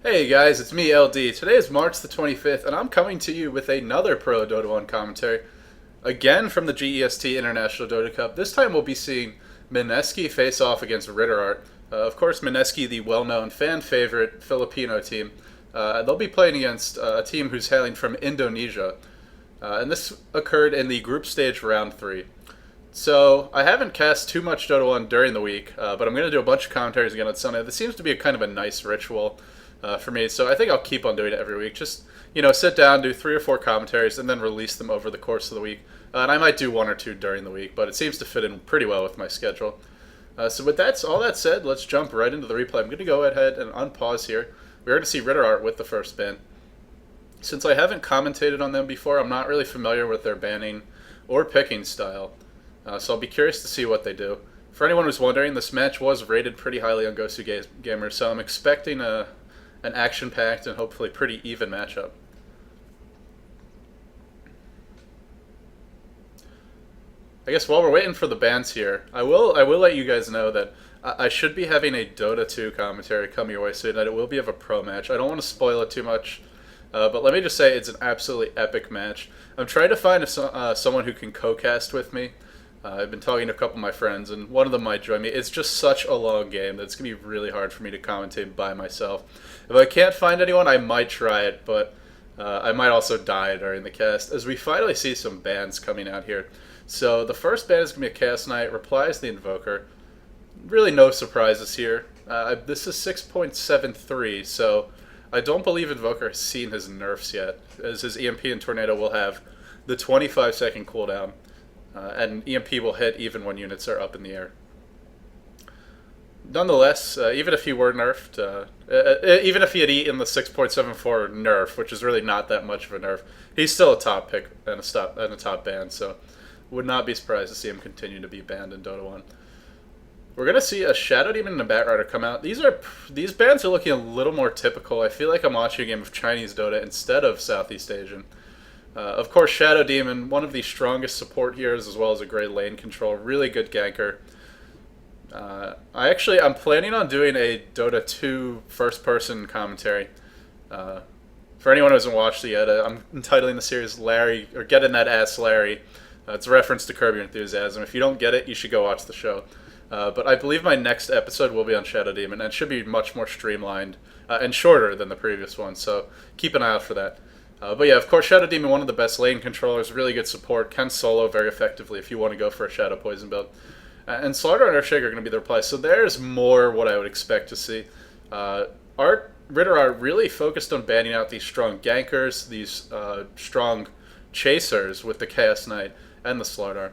Hey guys, it's me, LD. Today is March the 25th, and I'm coming to you with another Pro Dota 1 commentary. Again from the GEST International Dota Cup. This time we'll be seeing Mineski face off against RitterArt. Of course, Mineski, the well-known fan favorite Filipino team. They'll be playing against a team who's hailing from Indonesia. And this occurred in the group stage round 3. So, I haven't cast too much Dota 1 during the week, but I'm going to do a bunch of commentaries again on Sunday. This seems to be a kind of a nice ritual for me, so I think I'll keep on doing it every week. Just, sit down, do 3 or 4 commentaries, and then release them over the course of the week. And I might do 1 or 2 during the week, but it seems to fit in pretty well with my schedule. So with all that said, let's jump right into the replay. I'm going to go ahead and unpause here. We're going to see RitterArt with the first ban. Since I haven't commentated on them before, I'm not really familiar with their banning or picking style. So I'll be curious to see what they do. For anyone who's wondering, this match was rated pretty highly on GoSuGamer, so I'm expecting an action-packed and hopefully pretty even matchup. I guess while we're waiting for the bans here, I will let you guys know that I should be having a Dota 2 commentary come your way soon, and it will be of a pro match. I don't want to spoil it too much, but let me just say it's an absolutely epic match. I'm trying to find someone who can co-cast with me. I've been talking to a couple of my friends, and one of them might join me. It's just such a long game that it's going to be really hard for me to commentate by myself. If I can't find anyone, I might try it, but I might also die during the cast, as we finally see some bans coming out here. So the first ban is going to be a Cast Knight, replies the Invoker. Really no surprises here. This is 6.73, so I don't believe Invoker has seen his nerfs yet, as his EMP and Tornado will have the 25-second cooldown. And EMP will hit even when units are up in the air. Nonetheless, even if he were nerfed, even if he had eaten the 6.74 nerf, which is really not that much of a nerf, he's still a top pick and a top ban, so would not be surprised to see him continue to be banned in Dota 1. We're going to see a Shadow Demon and a Batrider come out. These bans are looking a little more typical. I feel like I'm watching a game of Chinese Dota instead of Southeast Asian. Of course, Shadow Demon, one of the strongest support heroes, as well as a great lane control, really good ganker. I'm planning on doing a Dota 2 first-person commentary. For anyone who hasn't watched it yet, I'm entitling the series Larry, or Get in That Ass Larry. It's a reference to Curb Your Enthusiasm. If you don't get it, you should go watch the show. But I believe my next episode will be on Shadow Demon, and it should be much more streamlined and shorter than the previous one, so keep an eye out for that. But yeah, of course, Shadow Demon, one of the best lane controllers, really good support, can solo very effectively if you want to go for a Shadow Poison build. And Slaughter and Earthshake are going to be the reply, so there's more what I would expect to see. RitterArt really focused on banning out these strong gankers, these strong chasers with the Chaos Knight and the Slaughter.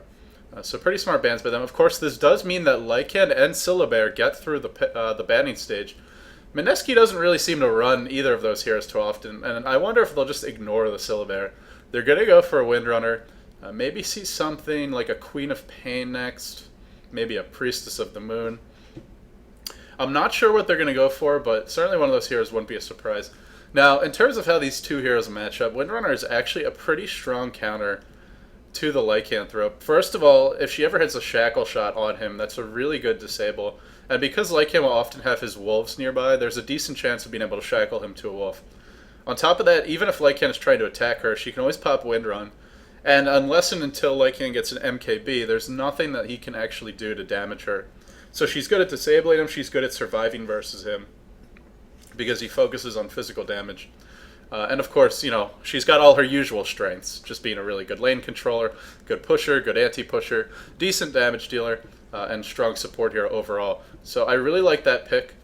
So pretty smart bans by them. Of course, this does mean that Lycanthrope and Syllabear get through the banning stage. Mineski doesn't really seem to run either of those heroes too often, and I wonder if they'll just ignore the Syllabear. They're going to go for a Windrunner, maybe see something like a Queen of Pain next, maybe a Priestess of the Moon. I'm not sure what they're going to go for, but certainly one of those heroes wouldn't be a surprise. Now, in terms of how these two heroes match up, Windrunner is actually a pretty strong counter to the Lycanthrope. First of all, if she ever hits a Shackle shot on him, that's a really good disable. And because Lycan will often have his wolves nearby, there's a decent chance of being able to shackle him to a wolf. On top of that, even if Lycan is trying to attack her, she can always pop Windrun. And unless and until Lycan gets an MKB, there's nothing that he can actually do to damage her. So she's good at disabling him, she's good at surviving versus him, because he focuses on physical damage. And of course, she's got all her usual strengths, just being a really good lane controller, good pusher, good anti-pusher, decent damage dealer, and strong support hero overall. So I really like that pick.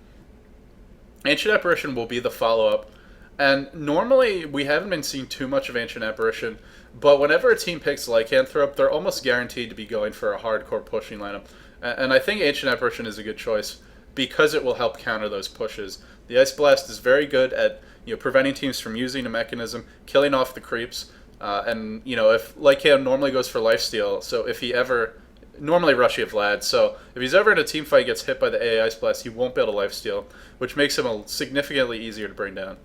Ancient Apparition will be the follow-up. And normally, we haven't been seeing too much of Ancient Apparition, but whenever a team picks Lycanthrope, they're almost guaranteed to be going for a hardcore pushing lineup. And I think Ancient Apparition is a good choice, because it will help counter those pushes. The Ice Blast is very good at preventing teams from using a mechanism, killing off the creeps, and if Lycan normally goes for lifesteal, so if he ever normally Rushy of Vlad, so if he's ever in a team fight gets hit by the AA Ice Blast, he won't be able to lifesteal, which makes him significantly easier to bring down.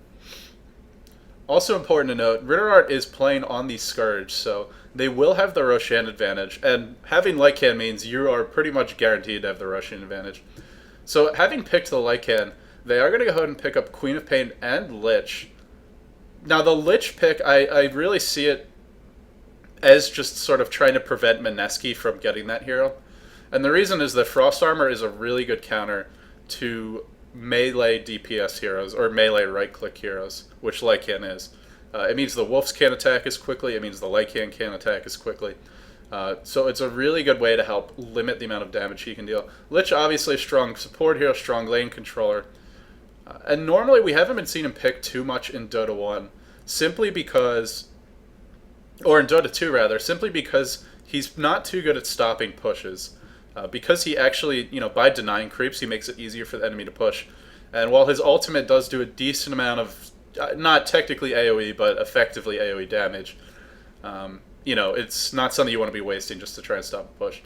Also important to note, RitterArt is playing on the Scourge, so they will have the Roshan advantage, and having Lycan means you are pretty much guaranteed to have the Roshan advantage. So having picked the Lycan, They are going to go ahead and pick up Queen of Pain and Lich. Now, the Lich pick, I really see it as just sort of trying to prevent Mineski from getting that hero. And the reason is that Frost Armor is a really good counter to melee DPS heroes, or melee right-click heroes, which Lycan is. It means the Wolves can't attack as quickly, it means the Lycan can't attack as quickly. So it's a really good way to help limit the amount of damage he can deal. Lich, obviously, a strong support hero, strong lane controller. And normally we haven't been seeing him pick too much in Dota 1, simply because, or in Dota 2 rather, simply because he's not too good at stopping pushes. Because he actually, by denying creeps, he makes it easier for the enemy to push. And while his ultimate does do a decent amount of, not technically AoE, but effectively AoE damage, it's not something you want to be wasting just to try and stop a push.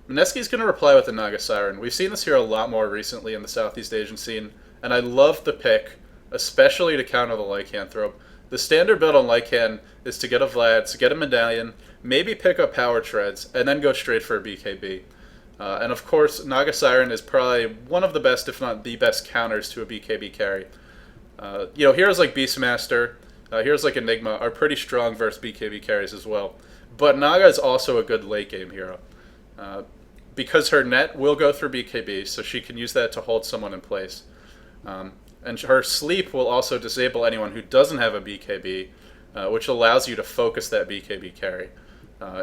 Mineski's going to reply with the Naga Siren. We've seen this here a lot more recently in the Southeast Asian scene, and I love the pick, especially to counter the Lycanthrope. The standard build on Lycan is to get a Vlad, to get a Medallion, maybe pick up Power Treads, and then go straight for a BKB. And of course, Naga Siren is probably one of the best, if not the best, counters to a BKB carry. Heroes like Beastmaster, heroes like Enigma are pretty strong versus BKB carries as well. But Naga is also a good late game hero. Because her net will go through BKB, so she can use that to hold someone in place. And her sleep will also disable anyone who doesn't have a BKB, which allows you to focus that BKB carry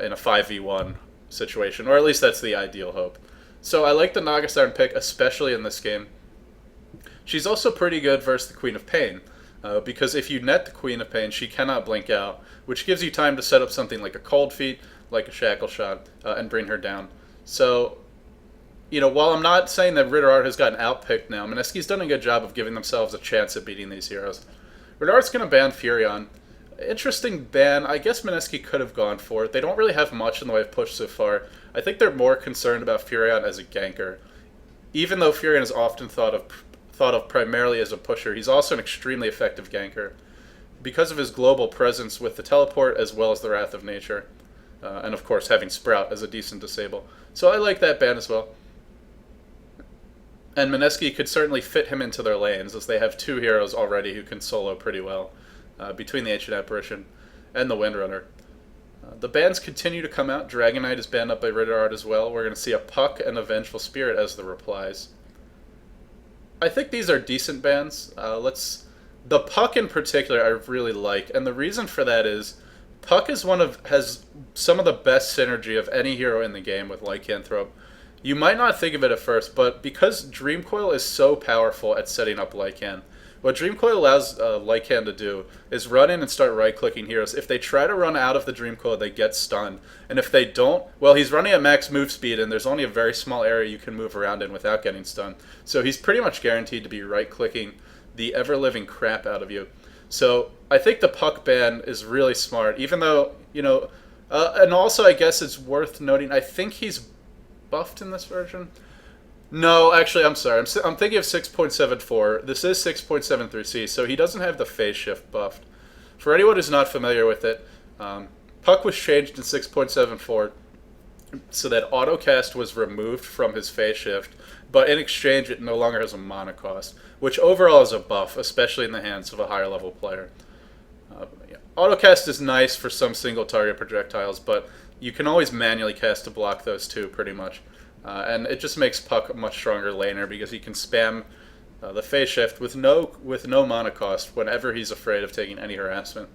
in a 5v1 situation, or at least that's the ideal hope. So I like the Naga Siren pick, especially in this game. She's also pretty good versus the Queen of Pain, because if you net the Queen of Pain, she cannot blink out, which gives you time to set up something like a Cold Feet, like a Shackle Shot, and bring her down. So, while I'm not saying that RitterArt has gotten outpicked now, Mineski's done a good job of giving themselves a chance at beating these heroes. RitterArt's going to ban Furion. Interesting ban. I guess Mineski could have gone for it. They don't really have much in the way of push so far. I think they're more concerned about Furion as a ganker. Even though Furion is often thought of primarily as a pusher, he's also an extremely effective ganker because of his global presence with the teleport as well as the Wrath of Nature. And of course having Sprout as a decent disable. So I like that ban as well. And Mineski could certainly fit him into their lanes, as they have two heroes already who can solo pretty well, between the Ancient Apparition and the Windrunner. The bans continue to come out. Dragon Knight is banned up by RitterArt as well. We're going to see a Puck and a Vengeful Spirit as the replies. I think these are decent bans. The Puck in particular I really like, and the reason for that is Puck has some of the best synergy of any hero in the game with Lycanthrope. You might not think of it at first, but because Dreamcoil is so powerful at setting up Lycan, what Dreamcoil allows Lycan to do is run in and start right-clicking heroes. If they try to run out of the Dreamcoil, they get stunned. And if they don't, well, he's running at max move speed, and there's only a very small area you can move around in without getting stunned. So he's pretty much guaranteed to be right-clicking the ever-living crap out of you. So I think the Puck ban is really smart, even though, and also I guess it's worth noting, I think he's buffed in this version. No, actually, I'm sorry. I'm thinking of 6.74. This is 6.73C, so he doesn't have the phase shift buffed. For anyone who's not familiar with it, Puck was changed in 6.74 so that autocast was removed from his phase shift, but in exchange it no longer has a mana cost, which overall is a buff, especially in the hands of a higher level player. Autocast is nice for some single target projectiles, but you can always manually cast to block those too, pretty much. And it just makes Puck a much stronger laner because he can spam the phase shift with no mana cost whenever he's afraid of taking any harassment.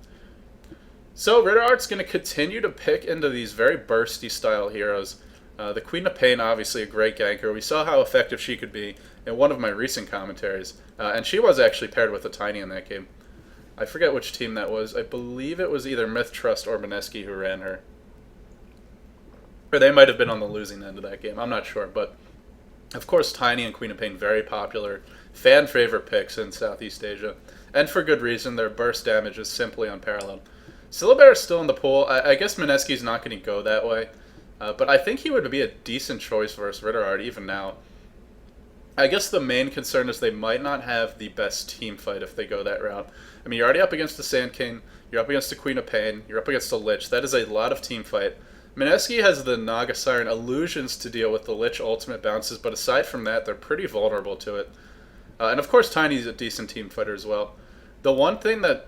So RitterArt's going to continue to pick into these very bursty style heroes. The Queen of Pain, obviously a great ganker. We saw how effective she could be in one of my recent commentaries. And she was actually paired with a Tiny in that game. I forget which team that was. I believe it was either MiTH-Trust or Mineski who ran her. Or they might have been on the losing end of that game. I'm not sure. But, of course, Tiny and Queen of Pain, very popular fan favorite picks in Southeast Asia. And for good reason. Their burst damage is simply unparalleled. Syllabear is still in the pool. I guess Mineski's not going to go that way. But I think he would be a decent choice versus RitterArt even now. I guess the main concern is they might not have the best team fight if they go that route. I mean, you're already up against the Sand King, you're up against the Queen of Pain, you're up against the Lich. That is a lot of team fight. Mineski has the Naga Siren illusions to deal with the Lich ultimate bounces, but aside from that, they're pretty vulnerable to it. And of course, Tiny's a decent team fighter as well. The one thing that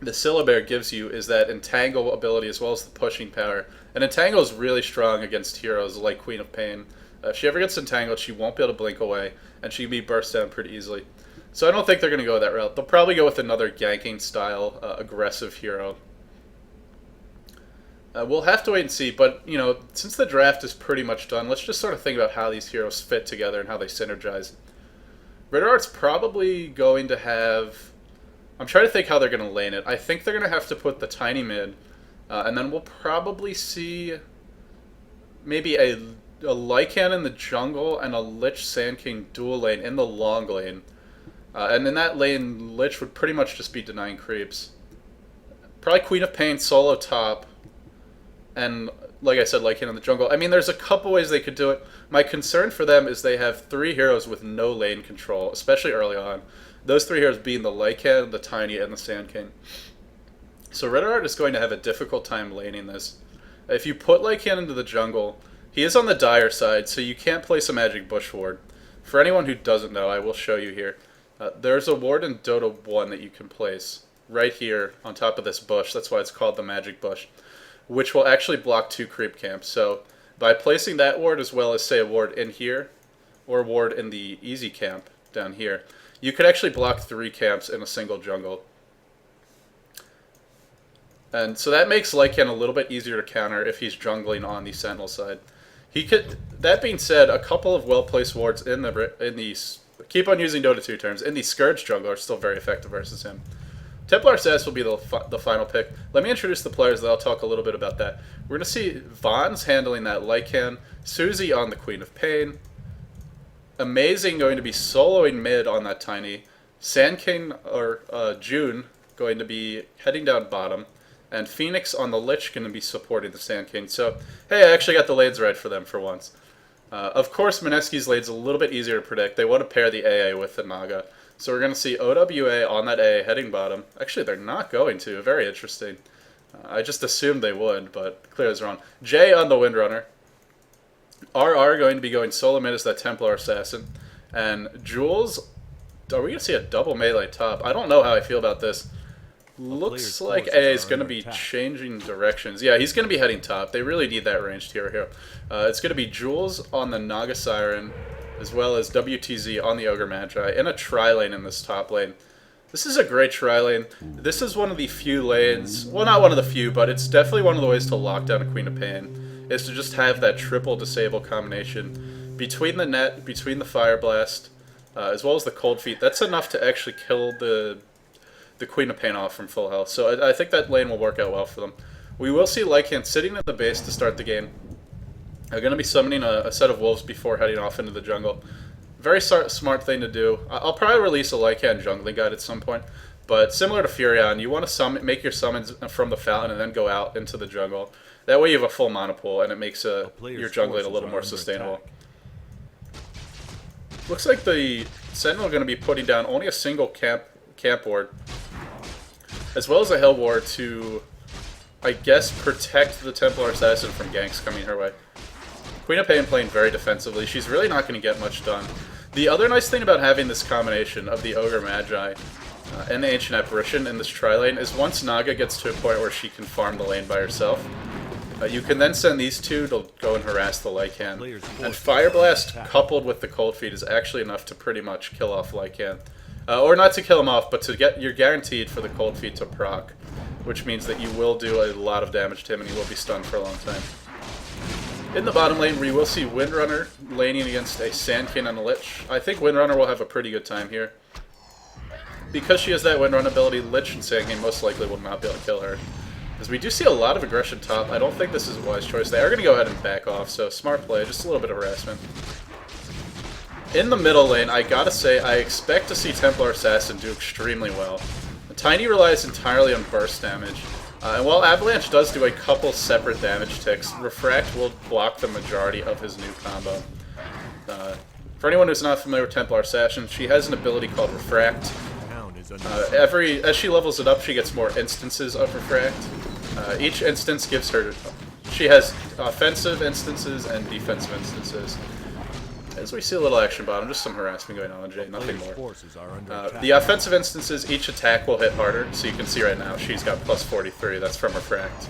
the Syllabear gives you is that entangle ability as well as the pushing power. And entangle is really strong against heroes like Queen of Pain. If she ever gets entangled, she won't be able to blink away, and she can be burst down pretty easily. So I don't think they're going to go that route. They'll probably go with another ganking style, aggressive hero. We'll have to wait and see, but, you know, since the draft is pretty much done, let's just sort of think about how these heroes fit together and how they synergize. RitterArt's probably going to have... I'm trying to think how they're going to lane it. I think they're going to have to put the Tiny mid, and then we'll probably see maybe a Lycan in the jungle and a Lich Sand King dual lane in the long lane. And in that lane, Lich would pretty much just be denying creeps. Probably Queen of Pain solo top. And, like I said, Lycan in the jungle. I mean, there's a couple ways they could do it. My concern for them is they have 3 heroes with no lane control, especially early on. Those 3 heroes being the Lycan, the Tiny, and the Sand King. So RitterArt is going to have a difficult time laning this. If you put Lycan into the jungle, he is on the dire side, so you can't place a magic bush ward. For anyone who doesn't know, I will show you here. There's a ward in Dota 1 that you can place right here on top of this bush. That's why it's called the magic bush, which will actually block 2 creep camps. So by placing that ward as well as, say, a ward in here or a ward in the easy camp down here, you could actually block 3 camps in a single jungle. And so that makes Lycan a little bit easier to counter if he's jungling on the Sentinel side. He could. That being said, a couple of well-placed wards in the keep on using Dota 2 terms, in the Scourge jungle are still very effective versus him. Templar Assassin will be the final pick. Let me introduce the players, then I'll talk a little bit about that. We're going to see Vaughn's handling that Lycan, Susie on the Queen of Pain, Amazing going to be soloing mid on that Tiny, Sand King or June going to be heading down bottom, and Phoenix on the Lich going to be supporting the Sand King. So, hey, I actually got the lanes right for them for once. Of course, Mineski's lane's a little bit easier to predict. They want to pair the AA with the Naga. So we're going to see OWA on that AA heading bottom. Actually, they're not going to. Very interesting. I just assumed they would, but clearly I was wrong. J on the Windrunner. RR going to be going solo mid as that Templar Assassin. And Jules, are we going to see a double melee top? I don't know how I feel about this. Looks like A is going to be changing directions. Yeah, he's going to be heading top. They really need that ranged hero here. It's going to be Jules on the Naga Siren, as well as WTZ on the Ogre Magi, in a tri-lane in this top lane. This is a great tri-lane. This is one of the few lanes, well, not one of the few, but it's definitely one of the ways to lock down a Queen of Pain, is to just have that triple disable combination between the net, between the Fire Blast, as well as the Cold Feet. That's enough to actually kill the Queen of Pain off from full health. So I think that lane will work out well for them. We will see Lycan sitting at the base to start the game. They're going to be summoning a set of wolves before heading off into the jungle. Very smart thing to do. I'll probably release a Lycan jungling guide at some point, but similar to Furion, you want to make your summons from the fountain and then go out into the jungle. That way you have a full mana pool, and it makes your jungling a little more sustainable. Looks like the Sentinel are going to be putting down only a single camp ward, as well as a Hell Ward to, I guess, protect the Templar Assassin from ganks coming her way. Queen of Pain playing very defensively. She's really not going to get much done. The other nice thing about having this combination of the Ogre Magi and the Ancient Apparition in this tri-lane is once Naga gets to a point where she can farm the lane by herself, you can then send these two to go and harass the Lycan. And Fire Blast coupled with the Cold Feet is actually enough to pretty much kill off Lycan. Or not to kill him off, but to get, you're guaranteed for the Cold Feet to proc, which means that you will do a lot of damage to him and he will be stunned for a long time. In the bottom lane, we will see Windrunner laning against a Sand King and a Lich. I think Windrunner will have a pretty good time here. Because she has that Windrun ability, Lich and Sand King most likely will not be able to kill her. As we do see a lot of aggression top, I don't think this is a wise choice. They are going to go ahead and back off, so smart play, just a little bit of harassment. In the middle lane, I gotta say, I expect to see Templar Assassin do extremely well. Tiny relies entirely on burst damage. And while Avalanche does do a couple separate damage ticks, Refract will block the majority of his new combo. For anyone who's not familiar with Templar Assassin, she has an ability called Refract. As she levels it up, she gets more instances of Refract. Each instance gives her... She has offensive instances and defensive instances. As we see a little action bottom, just some harassment going on, Jay, nothing more. The offensive instances, each attack will hit harder, so you can see right now she's got plus 43, that's from Refract.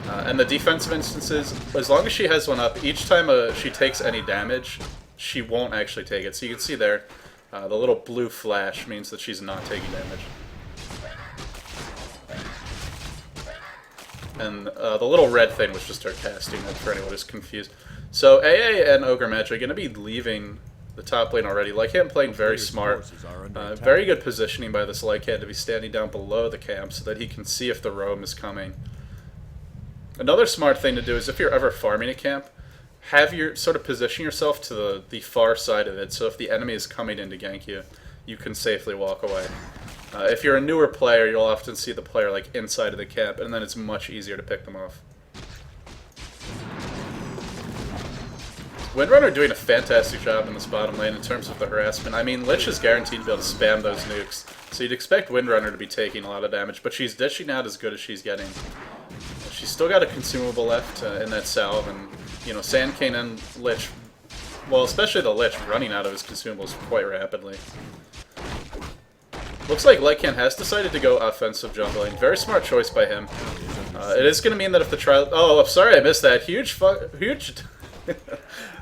And the defensive instances, as long as she has one up, each time she takes any damage, she won't actually take it. So you can see there, the little blue flash means that she's not taking damage. And the little red thing was just her casting it, for anyone who's confused. So AA and Ogre Match are going to be leaving the top lane already. Lycanthrope playing very smart. Very good positioning by this Lycanthrope to be standing down below the camp so that he can see if the roam is coming. Another smart thing to do is if you're ever farming a camp, have your sort of position yourself to the far side of it, so if the enemy is coming in to gank you, you can safely walk away. If you're a newer player, you'll often see the player like inside of the camp, and then it's much easier to pick them off. Windrunner doing a fantastic job in this bottom lane in terms of the harassment. I mean, Lich is guaranteed to be able to spam those nukes, so you'd expect Windrunner to be taking a lot of damage, but she's dishing out as good as she's getting. She's still got a consumable left in that salve, and, you know, Sand King and Lich, well, especially the Lich, running out of his consumables quite rapidly. Looks like Lycanthrope has decided to go offensive jungling. Very smart choice by him. It is going to mean that if the trial... Oh, I'm sorry I missed that. Huge...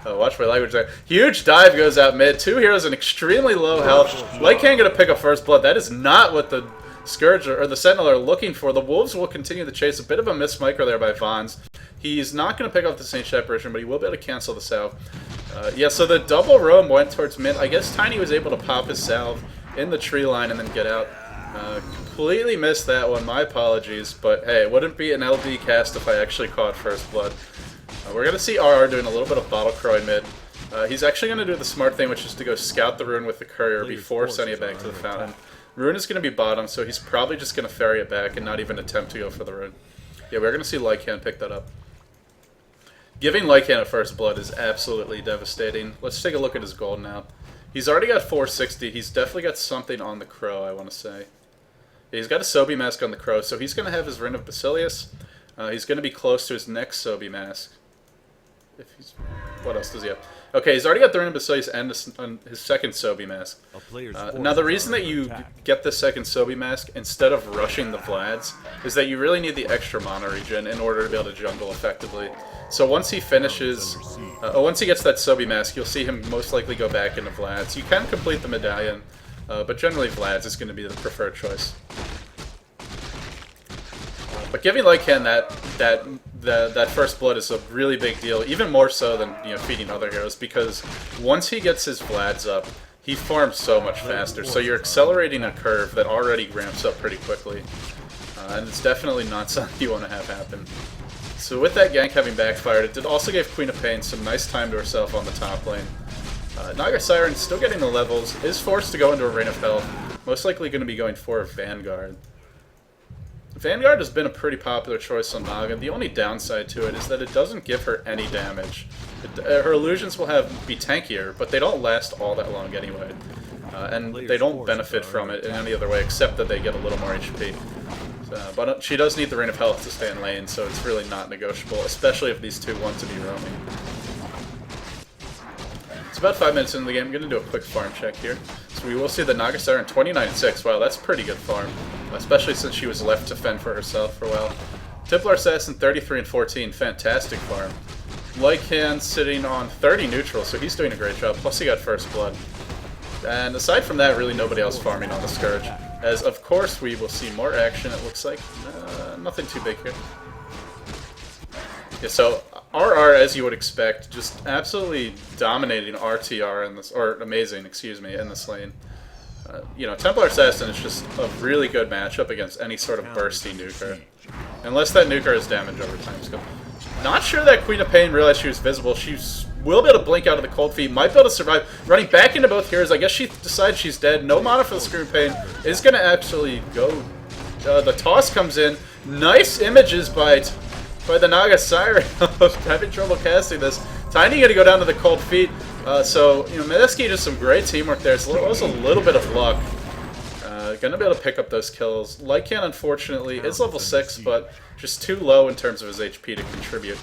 Oh, watch my language there. Huge dive goes out mid. Two heroes in extremely low health. Lycanthrope going to pick up first blood. That is not what the Scourge or the Sentinel are looking for. The Wolves will continue the chase. A bit of a miss micro there by Vons. He's not going to pick up the Saint Apparition, but he will be able to cancel the salve. Yeah, so the double roam went towards mid. I guess Tiny was able to pop his salve in the tree line and then get out. Completely missed that one. My apologies. But hey, it wouldn't be an LD cast if I actually caught first blood. We're going to see RR doing a little bit of bottle crow in mid. He's actually going to do the smart thing, which is to go scout the rune with the courier before sending it back to the fountain. Rune is going to be bottom, so he's probably just going to ferry it back and not even attempt to go for the rune. Yeah, we're going to see Lycanthrope pick that up. Giving Lycanthrope a first blood is absolutely devastating. Let's take a look at his gold now. He's already got 460. He's definitely got something on the crow, I want to say. Yeah, he's got a Sobi mask on the crow, so he's going to have his Ring of Basilius. He's going to be close to his next Sobi mask. If he's, what else does he have? Okay, he's already got the Ring of Basilius and his second Sobi mask. Now, the reason that you get the second Sobi mask instead of rushing the Vlads is that you really need the extra mana regen in order to be able to jungle effectively. So once he finishes, once he gets that Sobi mask, you'll see him most likely go back into Vlads. You can complete the medallion, but generally Vlads is going to be the preferred choice. But giving Lycanthrope that first blood is a really big deal, even more so than, you know, feeding other heroes, because once he gets his Vlads up, he farms so much faster. So you're accelerating a curve that already ramps up pretty quickly, and it's definitely not something you want to have happen. So with that gank having backfired, it did also give Queen of Pain some nice time to herself on the top lane. Naga Siren still getting the levels, is forced to go into a Rain of Hell, most likely going to be going for Vanguard. Vanguard has been a pretty popular choice on Naga. The only downside to it is that it doesn't give her any damage. Her illusions will be tankier, but they don't last all that long anyway. And they don't benefit from it in any other way except that they get a little more HP. But she does need the Ring of Health to stay in lane, so it's really not negotiable, especially if these two want to be roaming. It's about 5 minutes into the game. I'm going to do a quick farm check here. So we will see the Naga Siren 29-6. Wow, that's a pretty good farm, especially since she was left to fend for herself for a while. Templar Assassin 33-14. Fantastic farm. Lycanthrope sitting on 30 neutral, so he's doing a great job. Plus he got first blood. And aside from that, really nobody else farming on the Scourge. As, of course, we will see more action, it looks like. Nothing too big here. Yeah, so RR, as you would expect, just absolutely dominating RTR in this, or amazing, excuse me, in this lane. You know, Templar Assassin is just a really good matchup against any sort of bursty nuker. Unless that nuker has damage over time scope. Not sure that Queen of Pain realized she was visible. She will be able to blink out of the cold feet, might be able to survive. Running back into both heroes, I guess she decides she's dead. No mana for the Scream Pain. Is going to actually go. The toss comes in. Nice images by the Naga Siren having trouble casting this. Tiny going to go down to the cold feet. So, you know, Mineski did some great teamwork there. It was a little bit of luck. Going to be able to pick up those kills. Lycanthrope, unfortunately, is level 6, but just too low in terms of his HP to contribute.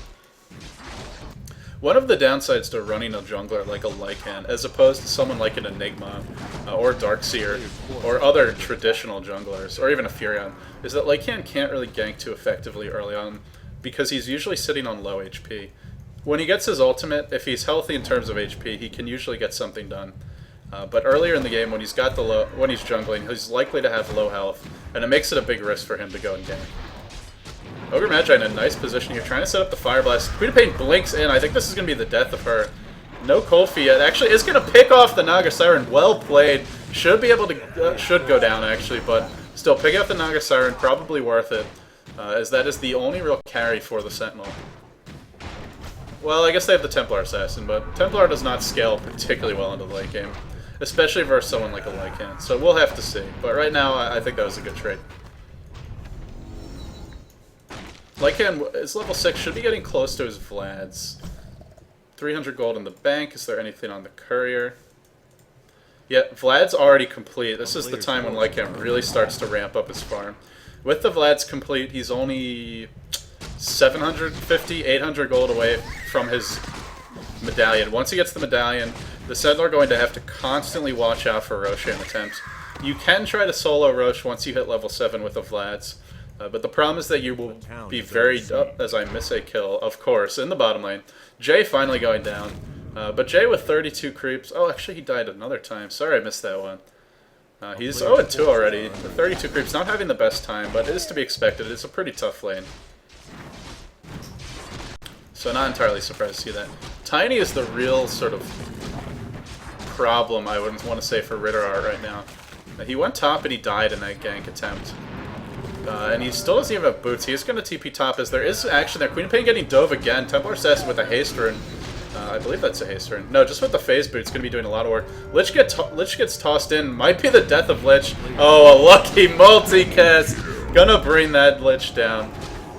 One of the downsides to running a jungler like a Lycan, as opposed to someone like an Enigma, or Darkseer, or other traditional junglers, or even a Furion, is that Lycan can't really gank too effectively early on, because he's usually sitting on low HP. When he gets his ultimate, if he's healthy in terms of HP, he can usually get something done. But earlier in the game, when he's jungling, he's likely to have low health, and it makes it a big risk for him to go and gank. Ogre Magi in a nice position here, trying to set up the Fire Blast. Queen of Pain blinks in. I think this is going to be the death of her. No Kofi yet. Actually, is going to pick off the Naga Siren. Well played. Should be able to, should go down actually, but still, picking up the Naga Siren, probably worth it, as that is the only real carry for the Sentinel. Well, I guess they have the Templar Assassin, but Templar does not scale particularly well into the late game, especially versus someone like a Lycan. So we'll have to see. But right now, I think that was a good trade. Lycan is level 6, should be getting close to his Vlads. 300 gold in the bank. Is there anything on the courier? Yeah, Vlad's already complete. This is the time when Lycan really starts to ramp up his farm. With the Vlad's complete, he's only 750, 800 gold away from his medallion. Once he gets the medallion, the Sentinel are going to have to constantly watch out for Roshan attempts. You can try to solo Rosh once you hit level 7 with the Vlads. But the problem is that you will be very... as I miss a kill, of course, in the bottom lane. Jay finally going down. But Jay with 32 creeps... Oh, actually, he died another time. Sorry I missed that one. He's 0-2 already. The 32 creeps not having the best time, but it is to be expected. It's a pretty tough lane. So not entirely surprised to see that. Tiny is the real sort of problem, I wouldn't want to say, for RitterArt right now. He went top and he died in that gank attempt. And he still doesn't even have boots. He is going to TP top as there is action there. Queen of Pain getting dove again. Templar Assassin with a haste rune. I believe that's a haste rune. No, just with the phase boots, going to be doing a lot of work. Lich gets tossed in. Might be the death of Lich. Oh, a lucky multicast. Gonna bring that Lich down.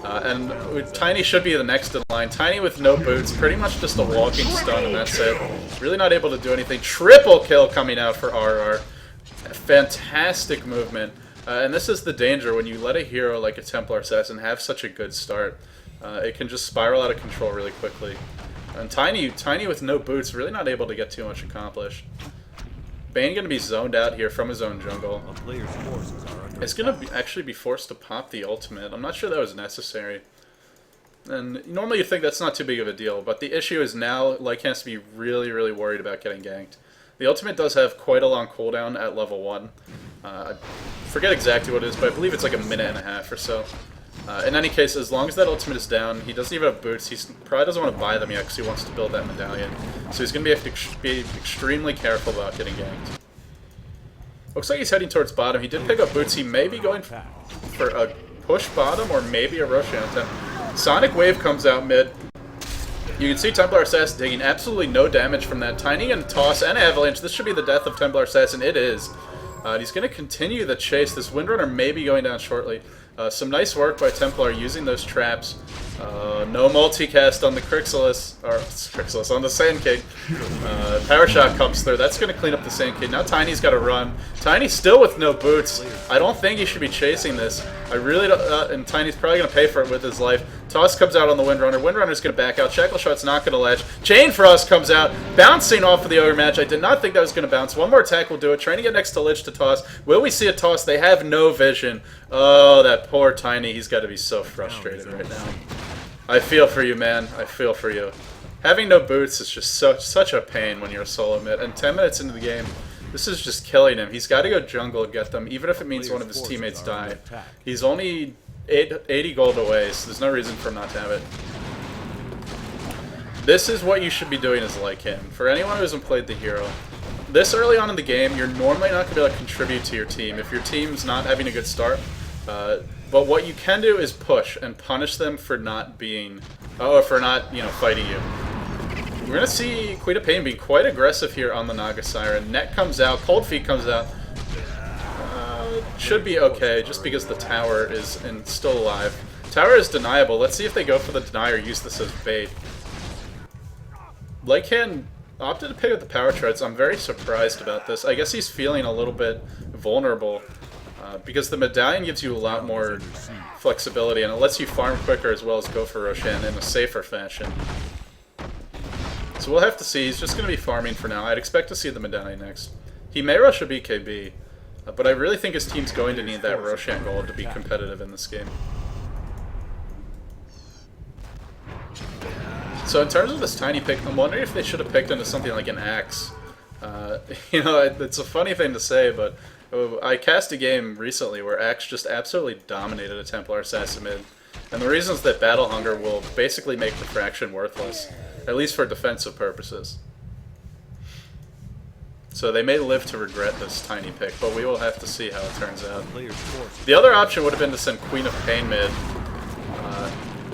And Tiny should be the next in line. Tiny with no boots. Pretty much just a walking stun, and that's it. Really not able to do anything. Triple kill coming out for RR. Fantastic movement. And this is the danger when you let a hero like a Templar Assassin have such a good start. It can just spiral out of control really quickly. And Tiny with no boots, really not able to get too much accomplished. Bane going to be zoned out here from his own jungle. It's going to actually be forced to pop the ultimate. I'm not sure that was necessary. And normally you think that's not too big of a deal, but the issue is now Lycan has to be really, really worried about getting ganked. The ultimate does have quite a long cooldown at level 1. I forget exactly what it is, but I believe it's like a minute and a half or so. In any case, as long as that ultimate is down, he doesn't even have boots. He probably doesn't want to buy them yet because he wants to build that medallion. So he's going to have to be extremely careful about getting ganked. Looks like he's heading towards bottom. He did pick up boots. He may be going for a push bottom or maybe a Roshan attempt. Sonic Wave comes out mid. You can see Templar Assassin taking absolutely no damage from that. Tiny and Toss and Avalanche. This should be the death of Templar Assassin. It is. He's going to continue the chase. This Windrunner may be going down shortly. Some nice work by Templar using those traps. No multicast on the on the Sand King. Power Shot comes through. That's going to clean up the Sand King. Now Tiny's got to run. Tiny's still with no boots. I don't think he should be chasing this. I really don't. And Tiny's probably going to pay for it with his life. Toss comes out on the Windrunner. Windrunner's going to back out. Shackle Shot's not going to latch. Chain Frost comes out, bouncing off of the Ogre match. I did not think that was going to bounce. One more attack will do it. Trying to get next to Lich to Toss. Will we see a Toss? They have no vision. Oh, that poor Tiny. He's got to be so frustrated right now. I feel for you, man. I feel for you. Having no boots is just such a pain when you're a solo mid. And 10 minutes into the game, this is just killing him. He's got to go jungle and get them, even if it means one of his teammates die. He's only 80 gold away, so there's no reason for him not to have it. This is what you should be doing as Lycan. For anyone who hasn't played the hero, this early on in the game, you're normally not going to be able to contribute to your team if your team's not having a good start. But what you can do is push and punish them for not being, fighting you. We're going to see Queen of Pain being quite aggressive here on the Naga Siren. Net comes out, Cold Feet comes out. Should be okay, just because the tower is still alive. Tower is deniable. Let's see if they go for the deny or use this as bait. Lycan opted to pick up the power charts. I'm very surprised about this. I guess he's feeling a little bit vulnerable. Because the medallion gives you a lot more flexibility, and it lets you farm quicker as well as go for Roshan in a safer fashion. So we'll have to see. He's just going to be farming for now. I'd expect to see the Medallion next. He may rush a BKB, but I really think his team's going to need that Roshan gold to be competitive in this game. So in terms of this tiny pick, I'm wondering if they should have picked into something like an axe. You know, it's a funny thing to say, but I cast a game recently where axe just absolutely dominated a Templar Assassin mid. And the reason is that Battle Hunger will basically make Refraction worthless, at least for defensive purposes. So they may live to regret this tiny pick, but we will have to see how it turns out. The other option would have been to send Queen of Pain mid,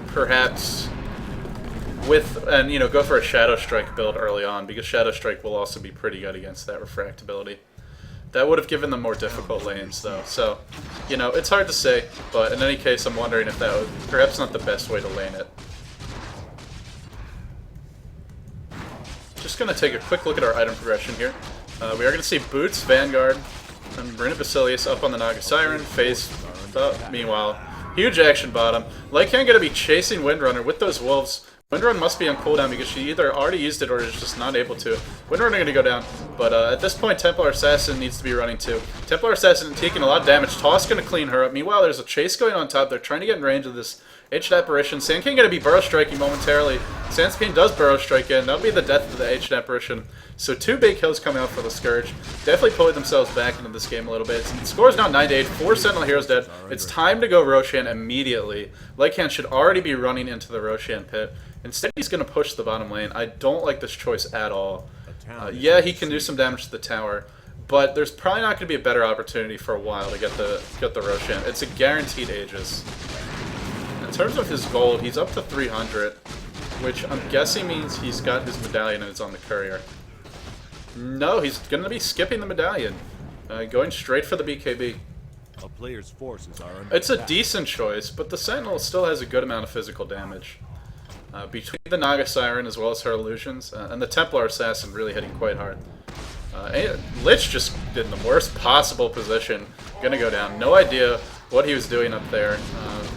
perhaps with, and you know, go for a Shadow Strike build early on, because Shadow Strike will also be pretty good against that refractability. That would have given them more difficult lanes, though. So, you know, it's hard to say, but in any case, I'm wondering if that was perhaps not the best way to lane it. Just going to take a quick look at our item progression here. We are going to see Boots, Vanguard, and Marina Basilius up on the Naga Siren, phase up. Meanwhile, huge action bottom. Lycan going to be chasing Windrunner with those wolves. Windrun must be on cooldown because she either already used it or is just not able to. Windrunner going to go down, but at this point Templar Assassin needs to be running too. Templar Assassin taking a lot of damage. Toss going to clean her up. Meanwhile, there's a chase going on top. They're trying to get in range of this Ancient Apparition. Sand King going to be burrow striking momentarily. Sand King does burrow strike in. That'll be the death of the Ancient Apparition. So 2 big kills coming out for the Scourge. Definitely pulling themselves back into this game a little bit. The score is now 9-8. 4 Sentinel Heroes dead. It's time to go Roshan immediately. Lycan should already be running into the Roshan pit. Instead, he's going to push the bottom lane. I don't like this choice at all. Yeah, he can do some damage to the tower, but there's probably not going to be a better opportunity for a while to get the Roshan. It's a guaranteed Aegis. In terms of his gold, he's up to 300, which I'm guessing means he's got his medallion and it's on the courier. No, he's going to be skipping the medallion, going straight for the BKB. A player's forces are under It's a attack. decent choice, but the Sentinel still has a good amount of physical damage. Between the Naga Siren as well as her illusions, and the Templar Assassin really hitting quite hard. Lich just in the worst possible position, gonna go down. No idea what he was doing up there,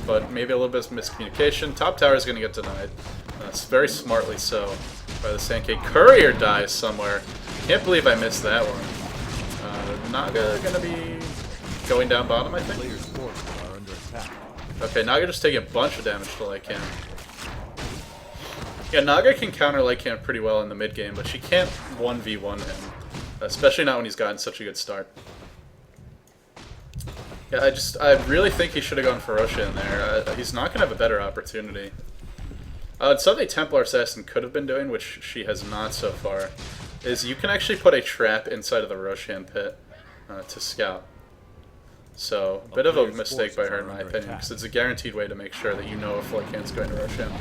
but maybe a little bit of miscommunication. Top tower is gonna get denied. It's very smartly so by the Sand King. Courier dies somewhere. Can't believe I missed that one. Naga gonna be going down bottom, I think. Player's forces are under attack. Okay, Naga just taking a bunch of damage to Lycan. Yeah, Naga can counter Lycan pretty well in the mid game, but she can't 1v1 him, especially not when he's gotten such a good start. Yeah, I really think he should have gone for Roshan there. He's not going to have a better opportunity. Something Templar Assassin could have been doing, which she has not so far, is you can actually put a trap inside of the Roshan pit to scout. So, a bit of a mistake by her in my opinion, because it's a guaranteed way to make sure that you know if Lycan's going to Roshan.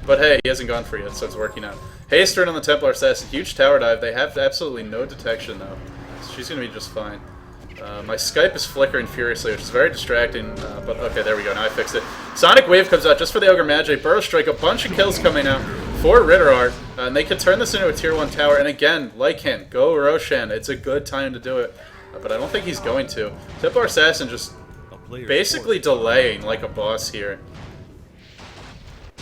But hey, he hasn't gone for it yet, so it's working out. Haste on the Templar Assassin, huge tower dive. They have absolutely no detection though, so she's going to be just fine. My Skype is flickering furiously, which is very distracting, but okay, there we go, now I fixed it. Sonic Wave comes out just for the Ogre Magi, Burrow Strike, a bunch of kills coming out for RitterArt, and they can turn this into a tier 1 tower, and again, Lycan, go Roshan, it's a good time to do it, but I don't think he's going to. Templar Assassin just basically delaying like a boss here.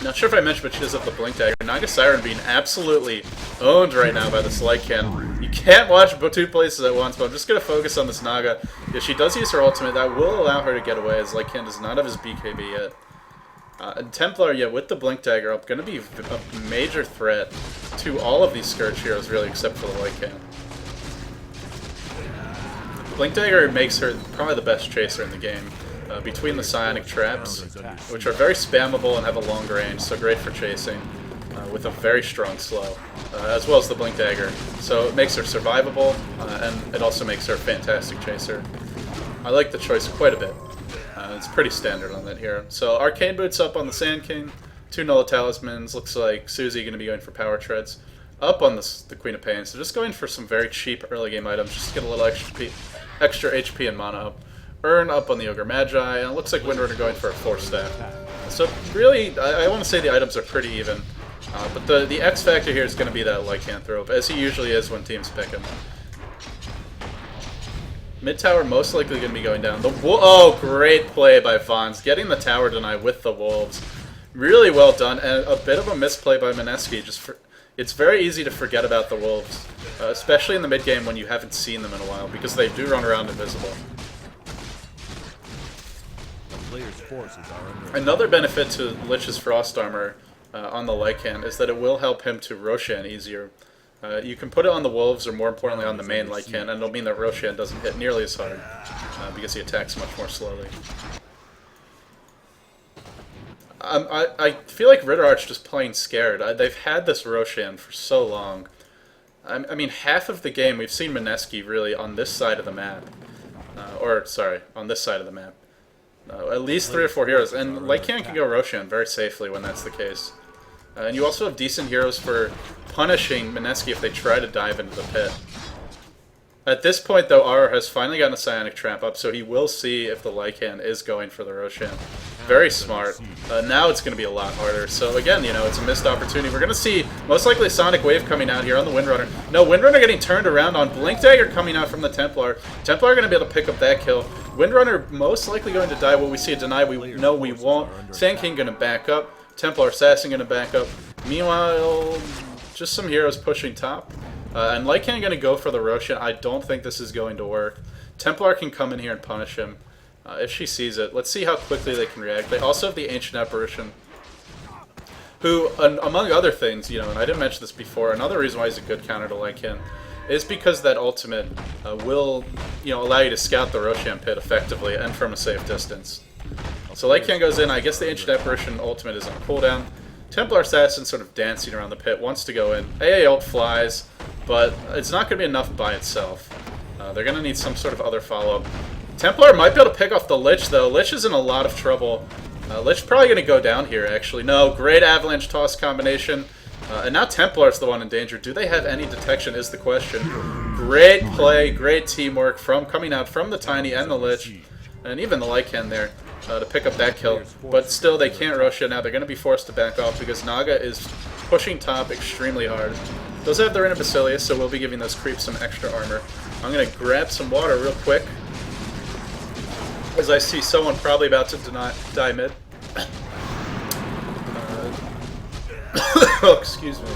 Not sure if I mentioned, but she does have the Blink Dagger. Naga Siren being absolutely owned right now by this Lycan. You can't watch 2 places at once, but I'm just going to focus on this Naga. If she does use her ultimate, that will allow her to get away, as Lycan does not have his BKB yet. And Templar, yeah, with the Blink Dagger up, going to be a major threat to all of these Scourge heroes, really, except for the Lycan. Blink Dagger makes her probably the best chaser in the game. Between the Psionic Traps, which are very spammable and have a long range, so great for chasing, with a very strong slow, as well as the Blink Dagger. So it makes her survivable, and it also makes her a fantastic chaser. I like the choice quite a bit. It's pretty standard on that hero. So Arcane Boots up on the Sand King, 2 Nulla Talismans, looks like Susie going to be going for Power Treads. Up on the Queen of Pain, so just going for some very cheap early game items, just to get a little extra HP and mana up. Urn up on the Ogre Magi, and it looks like Windrunner going for a 4-staff. So really, I want to say the items are pretty even, but the X factor here is going to be that Lycanthrope, as he usually is when teams pick him. Mid tower most likely going to be going down. Oh, great play by Vons, getting the tower denied with the Wolves. Really well done, and a bit of a misplay by Mineski, just it's very easy to forget about the wolves, especially in the mid game when you haven't seen them in a while, because they do run around invisible. The player's forces are under Another benefit to Lich's Frost Armor on the Lycan is that it will help him to Roshan easier. You can put it on the wolves, or more importantly on the main Lycan, and it'll mean that Roshan doesn't hit nearly as hard, because he attacks much more slowly. I feel like RitterArt's just playing scared. They've had this Roshan for so long. I mean, half of the game we've seen Mineski really on this side of the map. On this side of the map. At least 3 or 4 heroes, and Lycan can go Roshan very safely when that's the case. And you also have decent heroes for punishing Mineski if they try to dive into the pit. At this point, though, R has finally gotten a Psionic Trap up, so he will see if the Lycan is going for the Roshan. Very smart. Now it's going to be a lot harder. So again, you know, it's a missed opportunity. We're going to see most likely Sonic Wave coming out here on the Windrunner. No, Windrunner getting turned around on Blink Dagger coming out from the Templar. Templar are going to be able to pick up that kill. Windrunner most likely going to die. Will we see a deny? We know we won't. Sand King going to back up. Templar Assassin going to back up. Meanwhile, just some heroes pushing top. And Lycan going to go for the Roshan. I don't think this is going to work. Templar can come in here and punish him if she sees it. Let's see how quickly they can react. They also have the Ancient Apparition, who, among other things, you know, and I didn't mention this before, another reason why he's a good counter to Lycan is because that ultimate will, you know, allow you to scout the Roshan pit effectively and from a safe distance. So Lycan goes in. I guess the Ancient Apparition ultimate is on cooldown. Templar Assassin sort of dancing around the pit, wants to go in. AA ult flies, but it's not going to be enough by itself. They're going to need some sort of other follow-up. Templar might be able to pick off the Lich, though. Lich is in a lot of trouble. Lich probably going to go down here, actually. No, great Avalanche Toss combination. And now Templar's the one in danger. Do they have any detection is the question. Great play, great teamwork from coming out from the Tiny and the Lich, and even the Lycan there to pick up that kill. But still, they can't rush it now. They're going to be forced to back off because Naga is pushing top extremely hard. Those have their inner Basilius, so we'll be giving those creeps some extra armor. I'm going to grab some water real quick, as I see someone probably about to die mid. Oh, excuse me.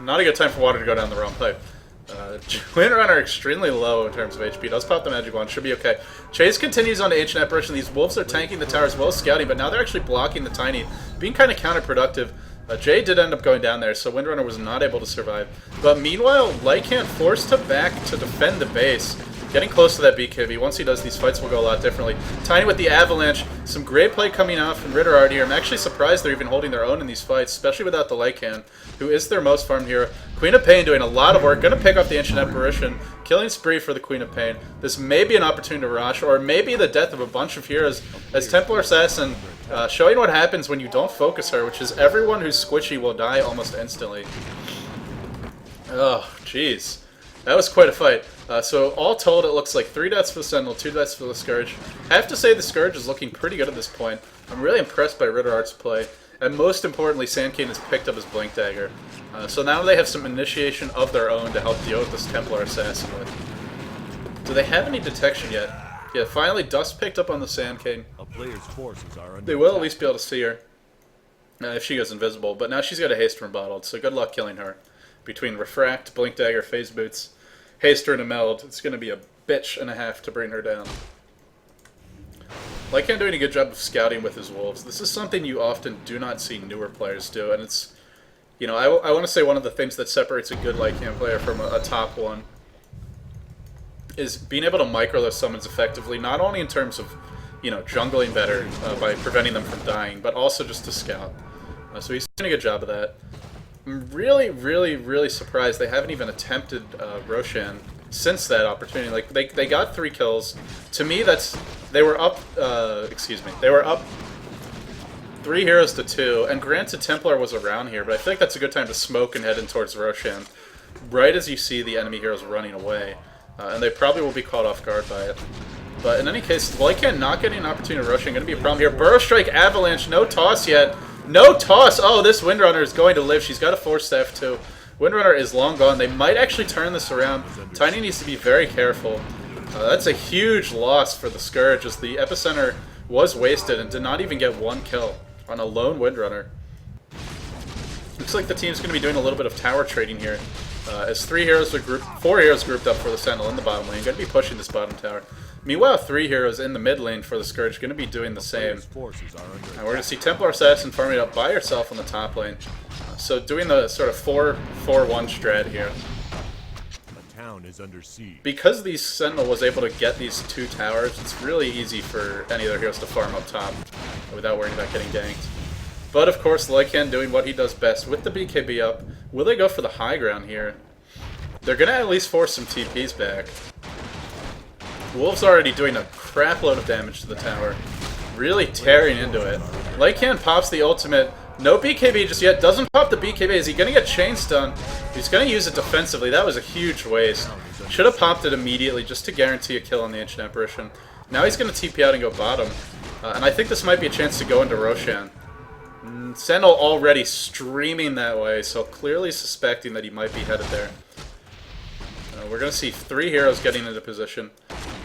Not a good time for water to go down the wrong pipe. Windrunner extremely low in terms of HP. Does pop the magic wand. Should be okay. Chase continues on to Ancient Apparition. These wolves are tanking the tower as well as scouting, but now they're actually blocking the Tiny, being kind of counterproductive. Jay did end up going down there, so Windrunner was not able to survive. But meanwhile, Lycan forced to back to defend the base. Getting close to that BKB. Once he does, these fights will go a lot differently. Tiny with the Avalanche. Some great play coming out from RitterArt here. I'm actually surprised they're even holding their own in these fights, especially without the Lycan, who is their most farmed hero. Queen of Pain doing a lot of work. Going to pick up the Ancient Apparition. Killing spree for the Queen of Pain. This may be an opportunity to rush, or maybe the death of a bunch of heroes, as Templar Assassin showing what happens when you don't focus her, which is everyone who's squishy will die almost instantly. Oh, jeez. That was quite a fight. So all told, it looks like 3 deaths for the Sentinel, 2 deaths for the Scourge. I have to say the Scourge is looking pretty good at this point. I'm really impressed by RitterArt's play. And most importantly, Sand King has picked up his Blink Dagger. So now they have some initiation of their own to help deal with this Templar Assassin with. Do they have any detection yet? Yeah, finally Dust picked up on the Sand King. A player's forces are under They will at least be able to see her if she goes invisible. But now she's got a haste from bottled, so good luck killing her. Between Refract, Blink Dagger, Phase Boots, Haster, and a Meld, it's going to be a bitch and a half to bring her down. Lycan doing a good job of scouting with his wolves. This is something you often do not see newer players do, and it's, you know, I want to say one of the things that separates a good Lycan player from a top one is being able to micro those summons effectively, not only in terms of, you know, jungling better by preventing them from dying, but also just to scout. So he's doing a good job of that. I'm really, really, really surprised they haven't even attempted Roshan since that opportunity. Like, they got 3 kills. To me, that's... They were up... They were up 3 heroes to 2. And granted, Templar was around here, but I feel like that's a good time to smoke and head in towards Roshan. Right as you see the enemy heroes running away. And they probably will be caught off guard by it. But in any case, Lycan not getting an opportunity to Roshan going to be a problem here. Burrow Strike, Avalanche, no toss yet. No toss! Oh, this Windrunner is going to live. She's got a Force Staff too. Windrunner is long gone. They might actually turn this around. Tiny needs to be very careful. That's a huge loss for the Scourge, as the Epicenter was wasted and did not even get 1 kill on a lone Windrunner. Looks like the team's going to be doing a little bit of tower trading here. As 4 heroes grouped up for the Sentinel in the bottom lane, going to be pushing this bottom tower. Meanwhile, 3 heroes in the mid lane for the Scourge, going to be doing the same. And we're going to see Templar Assassin farming up by herself on the top lane. So doing the sort of 4-4-1 strat here. Town is under siege. Because the Sentinel was able to get these 2 towers, it's really easy for any other heroes to farm up top without worrying about getting ganked. But of course, Lycan doing what he does best with the BKB up. Will they go for the high ground here? They're going to at least force some TPs back. Wolf's already doing a crap load of damage to the tower. Really tearing into it. Lycan pops the ultimate. No BKB just yet. Doesn't pop the BKB. Is he going to get chain stun? He's going to use it defensively. That was a huge waste. Should have popped it immediately just to guarantee a kill on the Ancient Apparition. Now he's going to TP out and go bottom. And I think this might be a chance to go into Roshan. Sentinel already streaming that way, so clearly suspecting that he might be headed there. We're going to see 3 heroes getting into position.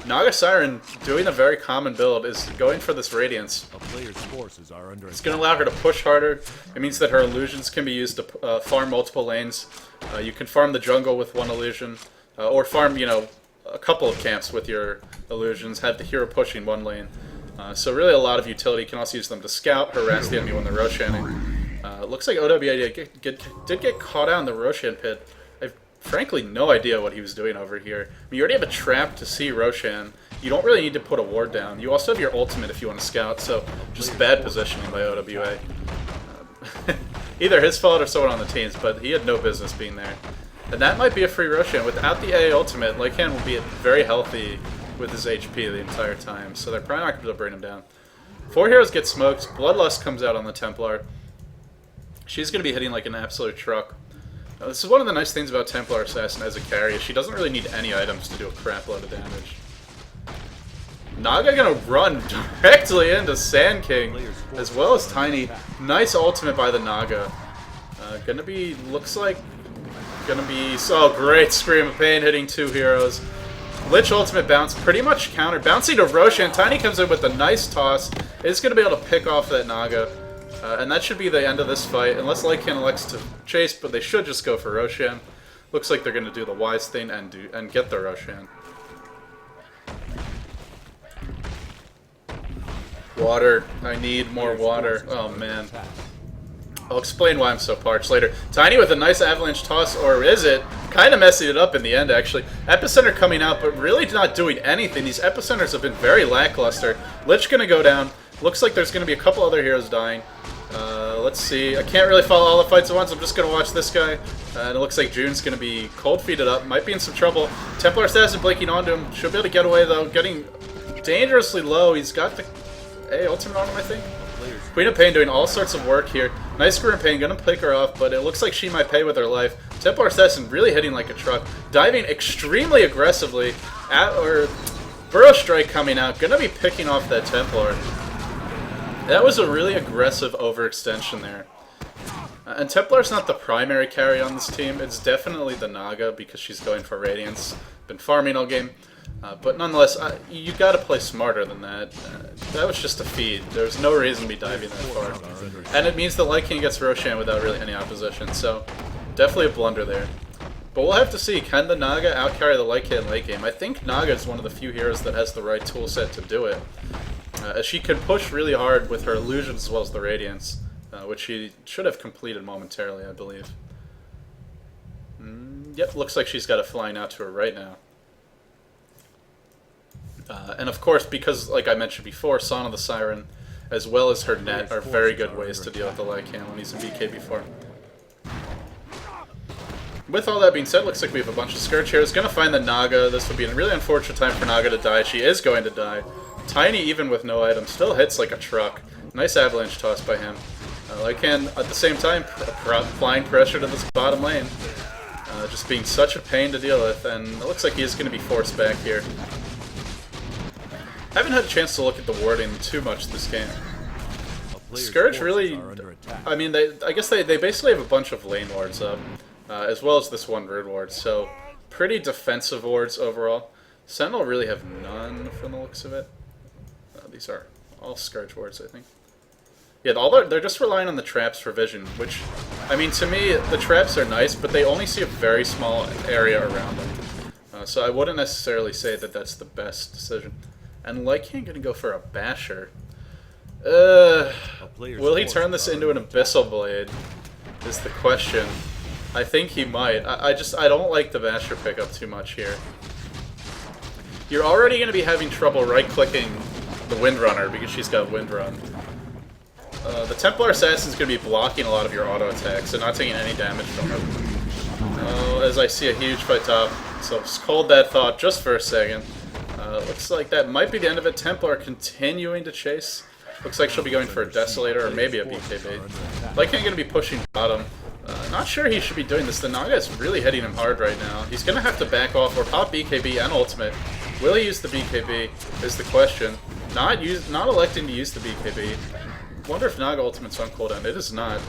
Naga Siren, doing a very common build, is going for this Radiance. It's going to allow her to push harder. It means that her illusions can be used to farm multiple lanes. You can farm the jungle with 1 illusion, or farm, you know, a couple of camps with your illusions, have the hero pushing 1 lane. So really a lot of utility. You can also use them to scout, harass the enemy when they're Roshanning. Looks like OWA did get caught out in the Roshan pit. I've frankly no idea what he was doing over here. I mean, you already have a trap to see Roshan. You don't really need to put a ward down. You also have your ultimate if you want to scout, so just bad positioning by OWA. Either his fault or someone on the team's, but he had no business being there. And that might be a free Roshan. Without the A ultimate, Lycan will be very healthy with his HP the entire time, so they're probably not going to be able to bring him down. 4 heroes get smoked. Bloodlust comes out on the Templar. She's going to be hitting like an absolute truck. Now, this is one of the nice things about Templar Assassin as a carry, is she doesn't really need any items to do a crap load of damage. Naga going to run directly into Sand King, as well as Tiny. Nice ultimate by the Naga. Gonna be, looks like, gonna be, oh great, Scream of Pain hitting 2 heroes. Lich ultimate bounce, pretty much countered. Bouncing to Roshan, Tiny comes in with a nice toss. It's going to be able to pick off that Naga. And that should be the end of this fight, unless Lycan elects to chase, but they should just go for Roshan. Looks like they're going to do the wise thing and get the Roshan. Water. I need more water. Oh, man. I'll explain why I'm so parched later. Tiny with a nice avalanche toss, or is it? Kind of messing it up in the end, actually. Epicenter coming out, but really not doing anything. These Epicenters have been very lackluster. Lich going to go down. Looks like there's going to be a couple other heroes dying. Let's see. I can't really follow all the fights at once. I'm just going to watch this guy. And it looks like June's going to be cold-feeted up. Might be in some trouble. Templar Assassin blinking onto him. Should be able to get away, though. Getting dangerously low. He's got the ultimate on him, I think. Queen of Pain doing all sorts of work here. Nice Queen of Pain, gonna pick her off, but it looks like she might pay with her life. Templar Assassin really hitting like a truck. Diving extremely aggressively. Burrow Strike coming out, gonna be picking off that Templar. That was a really aggressive overextension there. And Templar's not the primary carry on this team. It's definitely the Naga because she's going for Radiance. Been farming all game. But nonetheless, you gotta play smarter than that. That was just a feed. There's no reason to be diving that far. And it means that Lycan gets Roshan without really any opposition, so definitely a blunder there. But we'll have to see, can the Naga outcarry the Lycan late game? I think Naga is one of the few heroes that has the right toolset to do it. As she can push really hard with her illusions as well as the Radiance, which she should have completed momentarily, I believe. Yep, looks like she's got a flying out to her right now. And of course, because, like I mentioned before, Song of the Siren, as well as her net, are very good ways to deal with the Lycan when he's in BKB form. With all that being said, looks like we have a bunch of Scourge here. It's going to find the Naga. This would be a really unfortunate time for Naga to die. She is going to die. Tiny, even with no item, still hits like a truck. Nice avalanche toss by him. Lycan, at the same time, applying pressure to this bottom lane. Just being such a pain to deal with, and it looks like he is going to be forced back here. I haven't had a chance to look at the warding too much this game. Scourge really, I mean, I guess they basically have a bunch of lane wards up, as well as this one root ward, so pretty defensive wards overall. Sentinel really have none from the looks of it. These are all Scourge wards, I think. Yeah, they're just relying on the traps for vision, which I mean, to me, the traps are nice, but they only see a very small area around them. So I wouldn't necessarily say that that's the best decision. And Lycan gonna go for a basher. Will he turn this into an Abyssal Blade? Is the question. I think he might. I don't like the basher pickup too much here. You're already gonna be having trouble right-clicking the Windrunner because she's got Windrun. The Templar Assassin's going to be blocking a lot of your auto attacks and not taking any damage from it. As I see a huge fight top, so just hold that thought just for a second. Looks like that might be the end of it. Templar continuing to chase. Looks like she'll be going for a Desolator or maybe a BKB. Lycan going to be pushing bottom. Not sure he should be doing this. The Naga is really hitting him hard right now. He's going to have to back off or pop BKB and ultimate. Will he use the BKB is the question. Not electing to use the BKB. Wonder if Naga ultimate's on cooldown. It is not.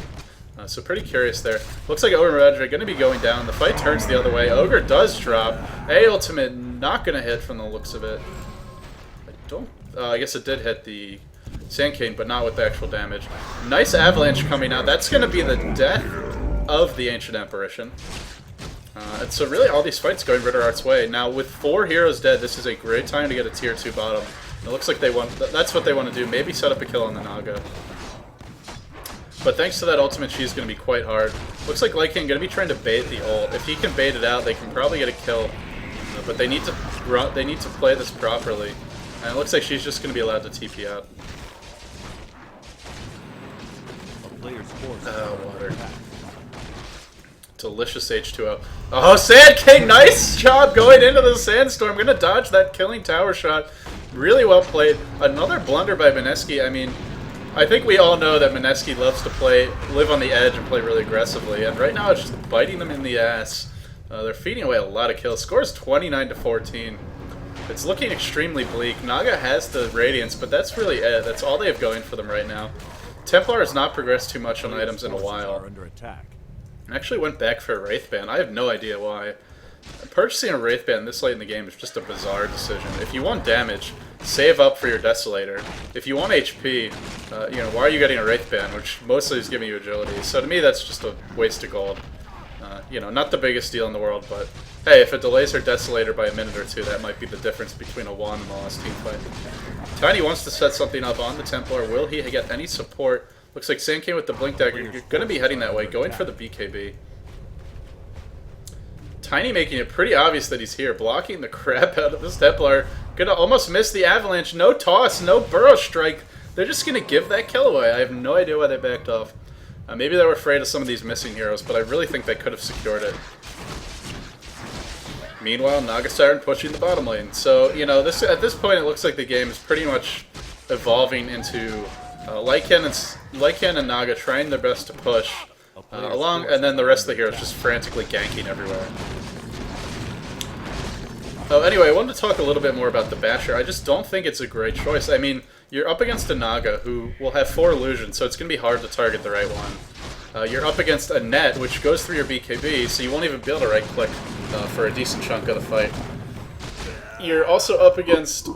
So pretty curious there. Looks like Ogre Magic going to be going down. The fight turns the other way. Ogre does drop. A ultimate not going to hit from the looks of it. I guess it did hit the Sand King, but not with the actual damage. Nice avalanche coming out. That's going to be the death of the Ancient Apparition. And so really all these fights going RitterArt's way. Now with 4 heroes dead, this is a great time to get a tier 2 bottom. It looks like they want. That's what they want to do. Maybe set up a kill on the Naga. But thanks to that ultimate, she's going to be quite hard. Looks like Lycan going to be trying to bait the ult. If he can bait it out, they can probably get a kill. But they need to play this properly. And it looks like she's just going to be allowed to TP out. Water. Delicious H2O. Oh, Sand King! Nice job going into the Sandstorm. Going to dodge that killing tower shot. Really well played. Another blunder by Mineski. I mean, I think we all know that Mineski loves to live on the edge and play really aggressively. And right now it's just biting them in the ass. They're feeding away a lot of kills. Score's 29-14. It's looking extremely bleak. Naga has the Radiance, but that's really it. That's all they have going for them right now. Templar has not progressed too much on items in a while. I actually went back for a Wraith Band. I have no idea why. Purchasing a Wraith Band this late in the game is just a bizarre decision. If you want damage, save up for your Desolator. If you want HP, why are you getting a Wraith Band, which mostly is giving you agility? So to me, that's just a waste of gold. Not the biggest deal in the world, but hey, if it delays her Desolator by a minute or two, that might be the difference between a 1 and the last team fight. Tiny wants to set something up on the Templar. Will he get any support? Looks like Sand King with the Blink Dagger. You're going to be heading that way, going for the BKB. Tiny making it pretty obvious that he's here, blocking the crap out of this Templar. Gonna almost miss the Avalanche. No toss, no Burrow Strike. They're just gonna give that kill away. I have no idea why they backed off. Maybe they were afraid of some of these missing heroes, but I really think they could have secured it. Meanwhile, Naga Siren pushing the bottom lane. So, at this point it looks like the game is pretty much evolving into Lycan and Naga trying their best to push along, and then the rest of the heroes just frantically ganking everywhere. Oh, anyway, I wanted to talk a little bit more about the Basher. I just don't think it's a great choice. I mean, you're up against a Naga who will have 4 illusions, so it's going to be hard to target the right one. You're up against a net, which goes through your BKB, so you won't even be able to right-click for a decent chunk of the fight. You're also up against...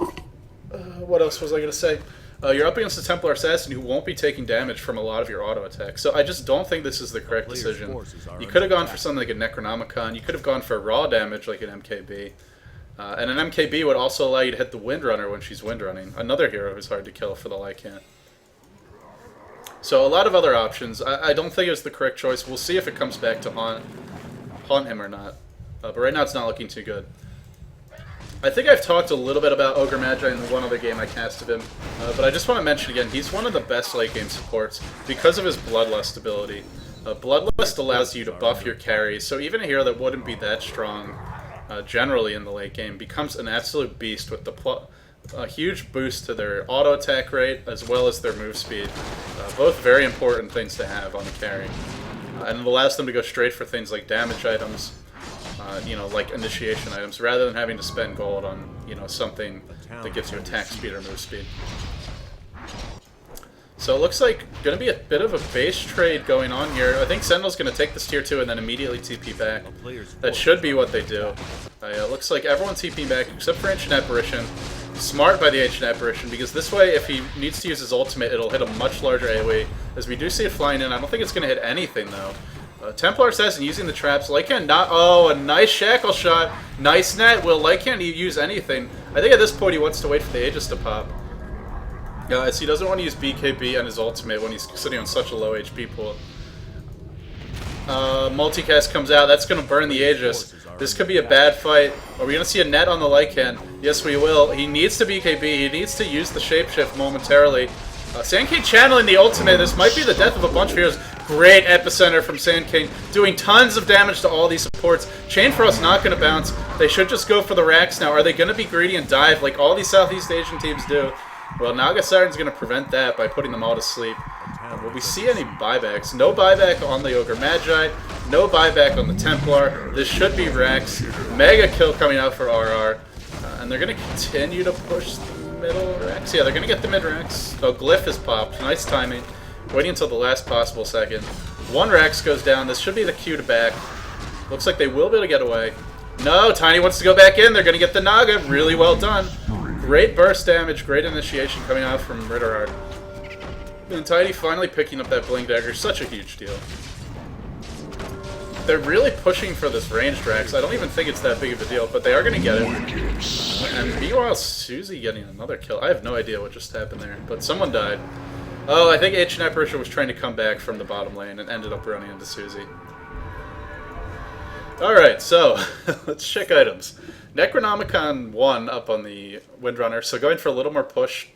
what else was I going to say? You're up against a Templar Assassin who won't be taking damage from a lot of your auto attacks. So I just don't think this is the correct decision. You could have gone for something like a Necronomicon. You could have gone for raw damage like an MKB. And an MKB would also allow you to hit the Windrunner when she's Windrunning. Another hero who's hard to kill for the Lycan. So a lot of other options. I don't think it's the correct choice. We'll see if it comes back to haunt him or not. But right now it's not looking too good. I think I've talked a little bit about Ogre Magi in the one other game I cast of him, but I just want to mention again, he's one of the best late game supports because of his Bloodlust ability. Bloodlust allows you to buff your carries, so even a hero that wouldn't be that strong generally in the late game becomes an absolute beast with a huge boost to their auto attack rate as well as their move speed. Both very important things to have on the carry. And it allows them to go straight for things like damage items, like initiation items, rather than having to spend gold on, something that gives you attack speed or move speed. So it looks like going to be a bit of a base trade going on here. I think Sentinel's going to take this tier 2 and then immediately TP back. That should be what they do. It looks like everyone's TPing back except for Ancient Apparition. Smart by the Ancient Apparition, because this way, if he needs to use his ultimate, it'll hit a much larger AoE. As we do see it flying in, I don't think it's going to hit anything, though. Templar Assassin using the traps. Lycan not... Oh, a nice shackle shot. Nice net. Will Lycan use anything? I think at this point he wants to wait for the Aegis to pop. As he doesn't want to use BKB and his ultimate when he's sitting on such a low HP pool. Multicast comes out. That's going to burn the Aegis. This could be a bad fight. Are we going to see a net on the Lycan? Yes, we will. He needs to BKB. He needs to use the shapeshift momentarily. Sand King channeling the ultimate. This might be the death of a bunch of heroes. Great epicenter from Sand King, doing tons of damage to all these supports. Chain Frost not going to bounce. They should just go for the racks now. Are they going to be greedy and dive like all these Southeast Asian teams do? Well, Naga Siren's going to prevent that by putting them all to sleep. Will we see any buybacks? No buyback on the Ogre Magi. No buyback on the Templar. This should be racks. Mega kill coming out for RR. And they're going to continue to push the middle racks. Yeah, they're going to get the mid racks. Oh, Glyph is popped. Nice timing. Waiting until the last possible second. One Rax goes down. This should be the cue to back. Looks like they will be able to get away. No, Tiny wants to go back in. They're going to get the Naga. Really well done. Great burst damage. Great initiation coming out from RitterArt. And Tiny finally picking up that Blink Dagger. Such a huge deal. They're really pushing for this ranged Rax. I don't even think it's that big of a deal, but they are going to get it. And meanwhile, Susie getting another kill. I have no idea what just happened there, but someone died. Oh, I think Ancient Apparition was trying to come back from the bottom lane and ended up running into Susie. Alright, so let's check items. Necronomicon 1 up on the Windrunner, so going for a little more push.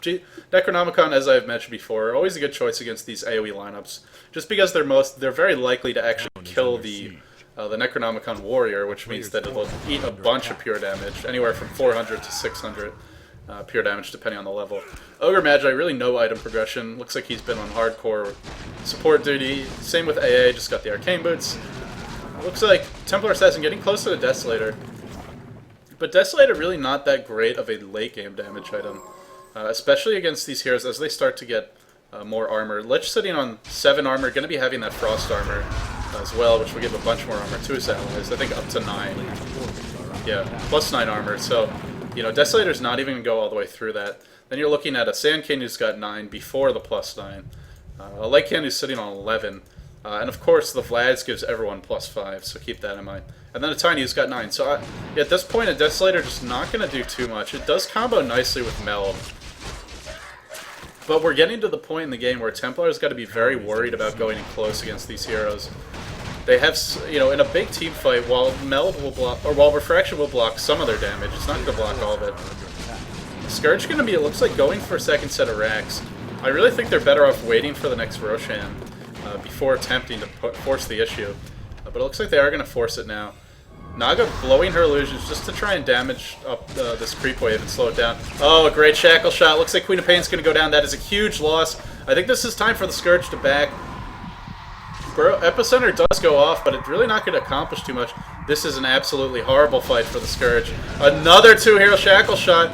Necronomicon, as I've mentioned before, always a good choice against these AoE lineups, just because they're very likely to actually kill the Necronomicon Warrior, which means that it'll eat a bunch of pure damage, anywhere from 400 to 600 pure damage depending on the level. Ogre Magi, really no item progression. Looks like he's been on hardcore support duty. Same with AA, just got the Arcane Boots. Looks like Templar Assassin getting close to the Desolator. But Desolator really not that great of a late game damage item, especially against these heroes as they start to get more armor. Lich sitting on 7 armor, going to be having that Frost armor as well, which will give a bunch more armor to his allies. I think up to 9. Yeah, plus 9 armor. So, you know, Desolator's not even going to go all the way through that. Then you're looking at a Sand King who's got 9 before the plus 9. A Lycan who's sitting on 11. And of course, the Vlads gives everyone plus 5, so keep that in mind. And then a Tiny who's got 9. So at this point, a Desolator just not going to do too much. It does combo nicely with Meld. But we're getting to the point in the game where Templar's got to be very worried about going in close against these heroes. They have, you know, in a big team fight, while Meld will block, or while Refraction will block some of their damage, it's not going to block all of it. Scourge going to be, it looks like, going for a second set of racks. I really think they're better off waiting for the next Roshan before attempting to force the issue. But it looks like they are going to force it now. Naga blowing her illusions just to try and damage up this creep wave and slow it down. Oh, a great shackle shot. Looks like Queen of Pain's going to go down. That is a huge loss. I think this is time for the Scourge to back. Epicenter does go off, but it's really not going to accomplish too much. This is an absolutely horrible fight for the Scourge. Another 2-hero shackle shot.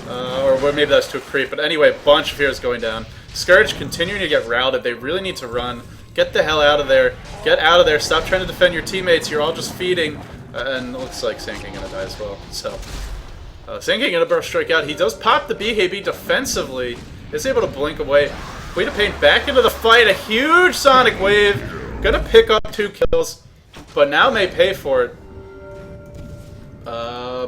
Or maybe that's to a creep. But anyway, a bunch of heroes going down. Scourge continuing to get routed. They really need to run. Get the hell out of there. Get out of there. Stop trying to defend your teammates. You're all just feeding. And it looks like Sand King going to die as well. So, Sand King going to burst strike out. He does pop the BKB defensively. Is able to blink away. Queen of Pain back into the fight. A huge Sonic Wave. Going to pick up 2 kills. But now may pay for it.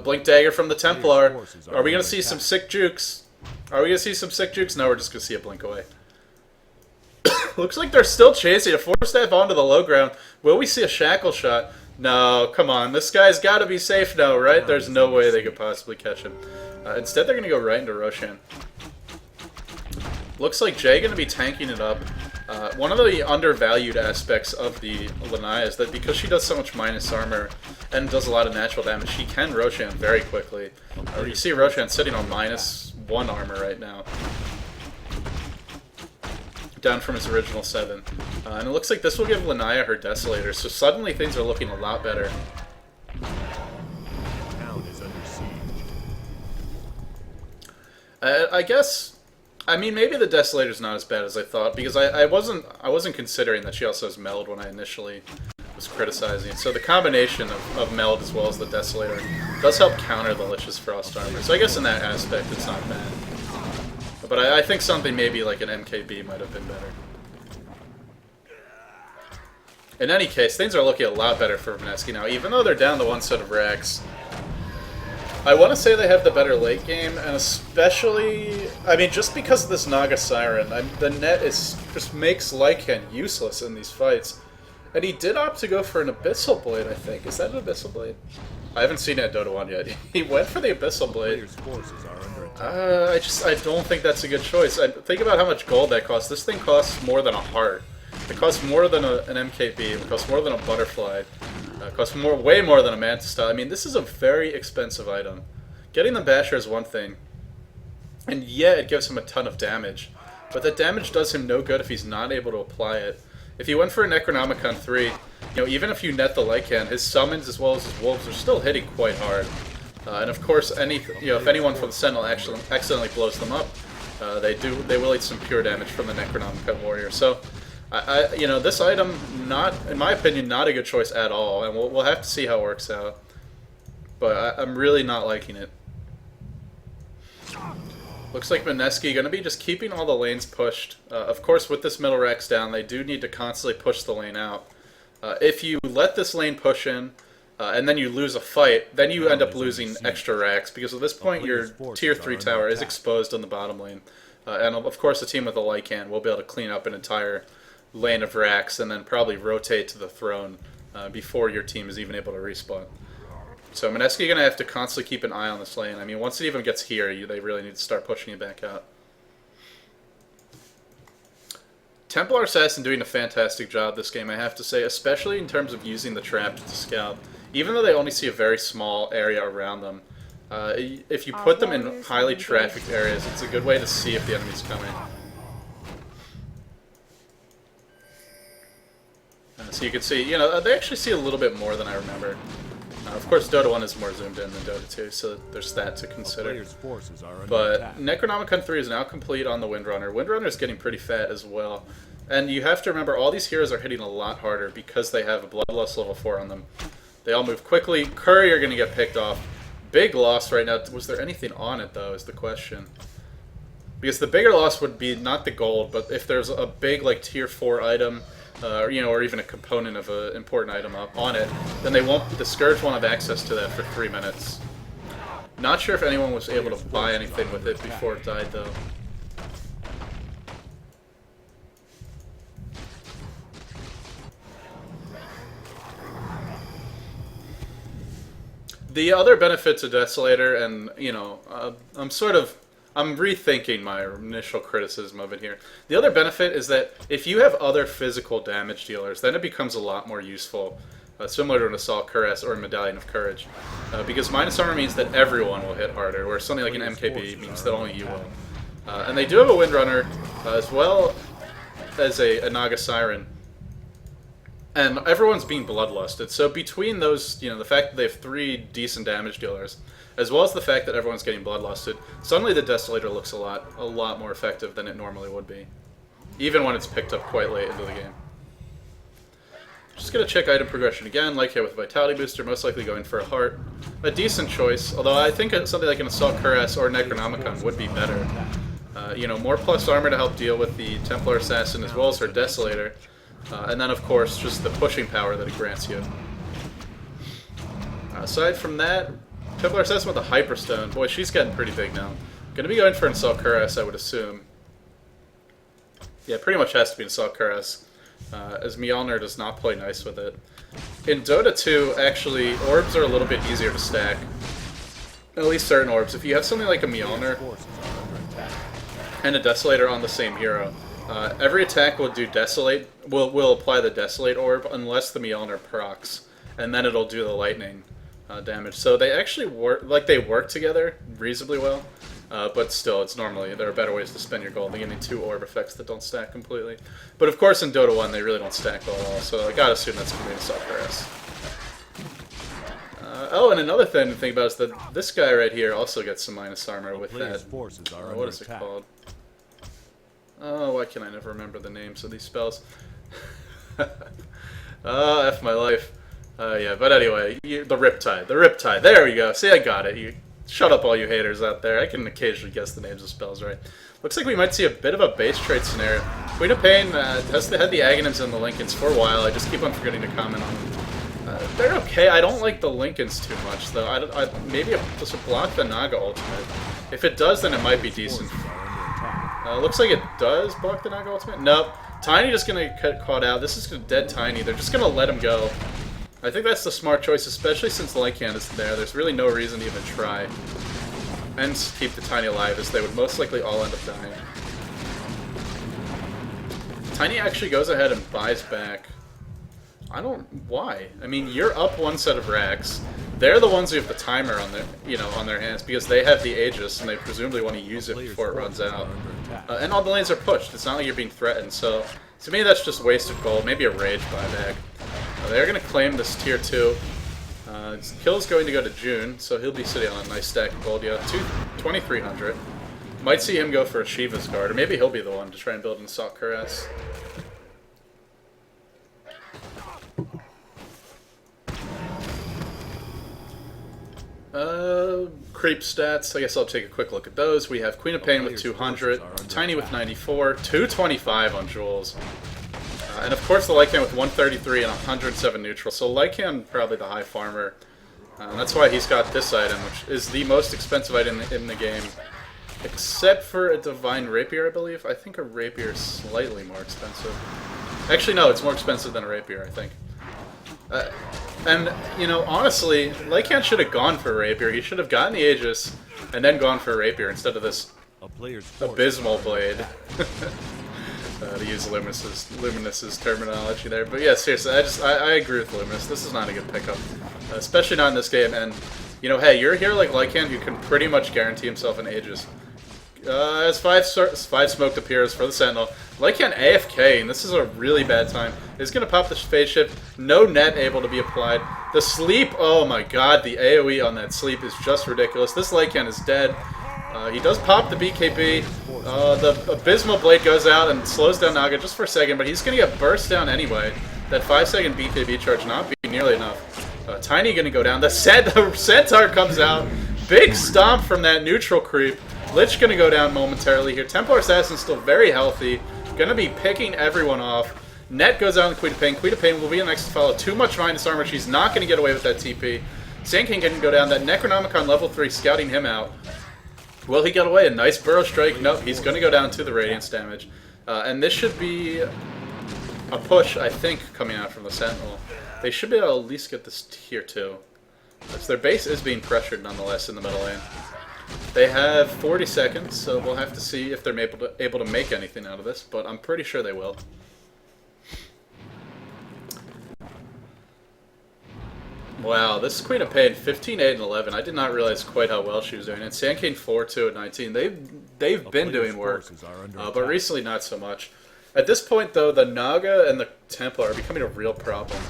Blink Dagger from the Templar. Are we going to see some sick jukes? Are we going to see some sick jukes? No, we're just going to see it blink away. Looks like they're still chasing a 4-step onto the low ground. Will we see a shackle shot? No, come on. This guy's got to be safe now, right? There's no way they could possibly catch him. Instead, they're going to go right into Roshan. Looks like Jay going to be tanking it up. One of the undervalued aspects of the Lanaya is that because she does so much minus armor and does a lot of natural damage, she can Roshan very quickly. You see Roshan sitting on -1 armor right now. Down from his original 7. And it looks like this will give Lanaya her Desolator, so suddenly things are looking a lot better. Town is under siege. I guess, I mean, maybe the Desolator's not as bad as I thought, because I wasn't considering that she also has Meld when I initially was criticizing. So the combination of Meld as well as the Desolator does help counter the Lich's Frost Armor. So I guess in that aspect it's not bad. But I think something maybe like an MKB might have been better. In any case, things are looking a lot better for Mineski now. Even though they're down to one set of racks, I want to say they have the better late game, and especially, I mean, just because of this Naga Siren, the net just makes Lycan useless in these fights. And he did opt to go for an Abyssal Blade, I think. Is that an Abyssal Blade? I haven't seen it at Dota 1 yet. He went for the Abyssal Blade. I don't think that's a good choice. Think about how much gold that costs. This thing costs more than a heart. It costs more than an MKB. It costs more than a butterfly. It costs way more than a Manta Style. I mean, this is a very expensive item. Getting the Basher is one thing, and yeah, it gives him a ton of damage. But that damage does him no good if he's not able to apply it. If he went for a Necronomicon 3, even if you net the Lycan, his summons as well as his wolves are still hitting quite hard. And of course, if anyone from the Sentinel actually accidentally blows them up, they will eat some pure damage from the Necronomicon warrior. So, this item, not in my opinion, not a good choice at all, and we'll have to see how it works out. But I'm really not liking it. Looks like Mineski going to be just keeping all the lanes pushed. Of course, with this middle racks down, they do need to constantly push the lane out. If you let this lane push in, and then you lose a fight, then you end up losing extra racks, because at this point your tier 3 tower is exposed on the bottom lane. And of course a team with a Lycan will be able to clean up an entire lane of racks and then probably rotate to the throne before your team is even able to respawn. So Mineski going to have to constantly keep an eye on this lane. I mean, once it even gets here, they really need to start pushing it back out. Templar Assassin doing a fantastic job this game, I have to say, especially in terms of using the trap to scout. Even though they only see a very small area around them, if you put them in highly trafficked areas, it's a good way to see if the enemy's coming. So you can see, they actually see a little bit more than I remember. Of course, Dota 1 is more zoomed in than Dota 2, so there's that to consider. But Necronomicon 3 is now complete on the Windrunner. Windrunner is getting pretty fat as well. And you have to remember, all these heroes are hitting a lot harder because they have a Bloodlust level 4 on them. They all move quickly. Curry are going to get picked off. Big loss right now. Was there anything on it, though, is the question. Because the bigger loss would be not the gold, but if there's a big, like, tier 4 item, or even a component of an important item up on it, then the Scourge won't have access to that for 3 minutes. Not sure if anyone was able to buy anything with it before it died, though. The other benefit to Desolator, and, I'm rethinking my initial criticism of it here. The other benefit is that if you have other physical damage dealers, then it becomes a lot more useful, similar to an Assault Cuirass or a Medallion of Courage. Because minus armor means that everyone will hit harder, whereas something like an MKB means that only you will. And they do have a Windrunner, as well as a Naga Siren. And everyone's being bloodlusted, so between those, the fact that they have 3 decent damage dealers, as well as the fact that everyone's getting bloodlusted, suddenly the Desolator looks a lot more effective than it normally would be, even when it's picked up quite late into the game. Just gonna check item progression again, like here with Vitality Booster, most likely going for a heart. A decent choice, although I think something like an Assault Cuirass or Necronomicon would be better. More plus armor to help deal with the Templar Assassin as well as her Desolator. And then, of course, just the pushing power that it grants you. Aside from that, Templar Assassin with the Hyperstone. Boy, she's getting pretty big now. Gonna be going for an Assault Cuirass, I would assume. Yeah, pretty much has to be an Assault Cuirass, as Mjolnir does not play nice with it. In Dota 2, actually, orbs are a little bit easier to stack. At least certain orbs. If you have something like a Mjolnir and a Desolator on the same hero, every attack will do Desolate, will apply the Desolate orb unless the Mjolnir procs, and then it'll do the lightning damage. So they actually work together reasonably well, but still, there are better ways to spend your gold. They give me 2 orb effects that don't stack completely. But of course, in Dota 1, they really don't stack well at all. So I gotta assume that's gonna be an Assault Cuirass. And another thing to think about is that this guy right here also gets some minus armor with that. What is it called? Oh, why can I never remember the names of these spells? F my life. Yeah, but anyway, the Riptide. The Riptide. There we go. See, I got it. You shut up, all you haters out there. I can occasionally guess the names of spells right. Looks like we might see a bit of a base trade scenario. Queen of Pain has had the Aghanims and the Lycans for a while. I just keep on forgetting to comment on them. They're okay. I don't like the Lycans too much, though. Maybe this will block the Naga ultimate. If it does, then it might be decent. Looks like it does block the Naga ultimate. Nope. Tiny just gonna get caught out. This is gonna dead Tiny. They're just gonna let him go. I think that's the smart choice, especially since Lycan is there. There's really no reason to even try. And keep the Tiny alive, as they would most likely all end up dying. Tiny actually goes ahead and buys back. I don't... Why? I mean, you're up one set of racks. They're the ones who have the timer on their, on their hands because they have the Aegis and they presumably want to use it before it runs out. And all the lanes are pushed. It's not like you're being threatened. So to me, that's just wasted gold. Maybe a rage buyback. They're going to claim this tier 2. His kill's going to go to June, so he'll be sitting on a nice stack of gold. Yeah, 2,300. Might see him go for a Shiva's Guard, or maybe he'll be the one to try and build in Assault Cuirass. Creep stats. I guess I'll take a quick look at those. We have Queen of Pain with 200, Tiny with 94, 225 on Jewels. And of course the Lycan with 133 and 107 neutral. So Lycan probably the high farmer. That's why he's got this item, which is the most expensive item in the game. Except for a Divine Rapier, I believe. I think a Rapier is slightly more expensive. Actually, no, it's more expensive than a Rapier, I think. And, honestly, Lycan should have gone for a Rapier. He should have gotten the Aegis and then gone for a Rapier instead of this abysmal blade. To use Luminous's terminology there. But yeah, seriously, I agree with Luminous. This is not a good pickup. Especially not in this game. And, hey, you're here like Lycan who can pretty much guarantee himself an Aegis. As 5 smoke appears for the Sentinel. Lycan AFK, and this is a really bad time. He's going to pop the phase shift. No net able to be applied. The sleep, oh my god, the AoE on that sleep is just ridiculous. This Lycan is dead. He does pop the BKB. The Abysmal Blade goes out and slows down Naga just for a second, but he's going to get burst down anyway. That 5-second BKB charge not being nearly enough. Tiny going to go down. The Centaur comes out. Big stomp from that neutral creep. Lich going to go down momentarily here. Templar Assassin still very healthy. Going to be picking everyone off. Net goes out on Queen of Pain. Queen of Pain will be the next to follow. Too much minus armor. She's not going to get away with that TP. Sand King can go down. That Necronomicon level 3 scouting him out. Will he get away? A nice Burrow Strike. Nope, he's going to go down to the Radiance damage. And this should be a push, I think, coming out from the Sentinel. They should be able to at least get this tier 2. Because their base is being pressured nonetheless in the middle lane. They have 40 seconds, so we'll have to see if they're able to make anything out of this, but I'm pretty sure they will. Wow, this Queen of Pain, 15, 8, and 11. I did not realize quite how well she was doing. And Sandcane 4, 2, and 19. They've been doing work, but recently not so much. At this point, though, the Naga and the Templar are becoming a real problem.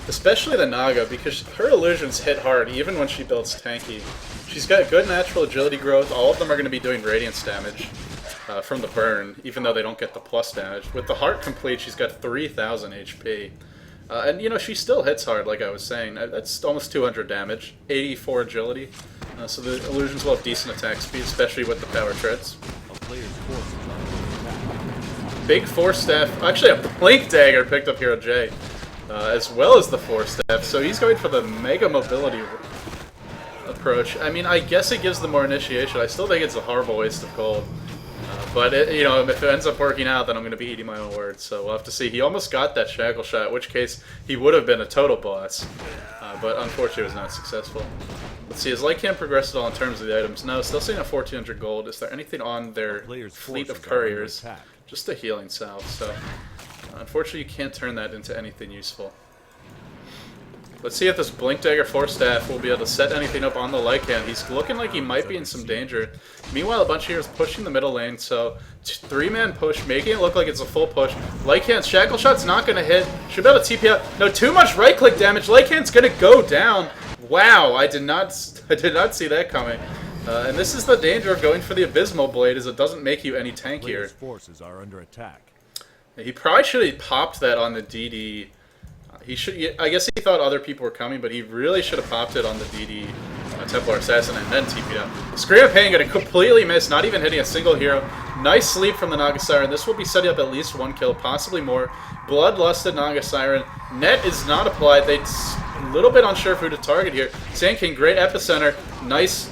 Especially the Naga, because her illusions hit hard even when she builds tanky. She's got good natural agility growth. All of them are going to be doing Radiance damage from the burn, even though they don't get the plus damage. With the Heart complete, she's got 3,000 HP. And, she still hits hard, like I was saying. That's almost 200 damage, 84 agility. So the illusions will have decent attack speed, especially with the power treads. Big Force Staff. Actually, a Blink Dagger picked up Hero J, as well as the Force Staff. So he's going for the Mega Mobility approach. I mean, I guess it gives them more initiation. I still think it's a horrible waste of gold. But, if it ends up working out, then I'm going to be eating my own words. So we'll have to see. He almost got that Shackle Shot, in which case he would have been a total boss. But unfortunately, it was not successful. Let's see, has Lycan progressed at all in terms of the items? No, still seeing a 1,400 gold. Is there anything on their fleet of couriers? Just a healing salve. So, unfortunately, you can't turn that into anything useful. Let's see if this Blink Dagger Force Staff will be able to set anything up on the Lycan. He's looking like he might be in some danger. Meanwhile, a bunch of heroes pushing the middle lane, so 3-man push, making it look like it's a full push. Lycan's Shackle Shot's not going to hit. Should be able to TP out. No, too much right-click damage. Lycan's going to go down. Wow, I did not see that coming. And this is the danger of going for the Abysmal Blade, is it doesn't make you any tankier. Forces are under attack. He probably should have popped that on the DD. He should. I guess he thought other people were coming, but he really should have popped it on the DD Templar Assassin and then TP'd out. Scream of Pain going to completely miss, not even hitting a single hero. Nice sleep from the Naga Siren. This will be setting up at least 1 kill, possibly more. Bloodlusted Naga Siren. Net is not applied. They're a little bit unsure of who to target here. Sand King, great epicenter. Nice.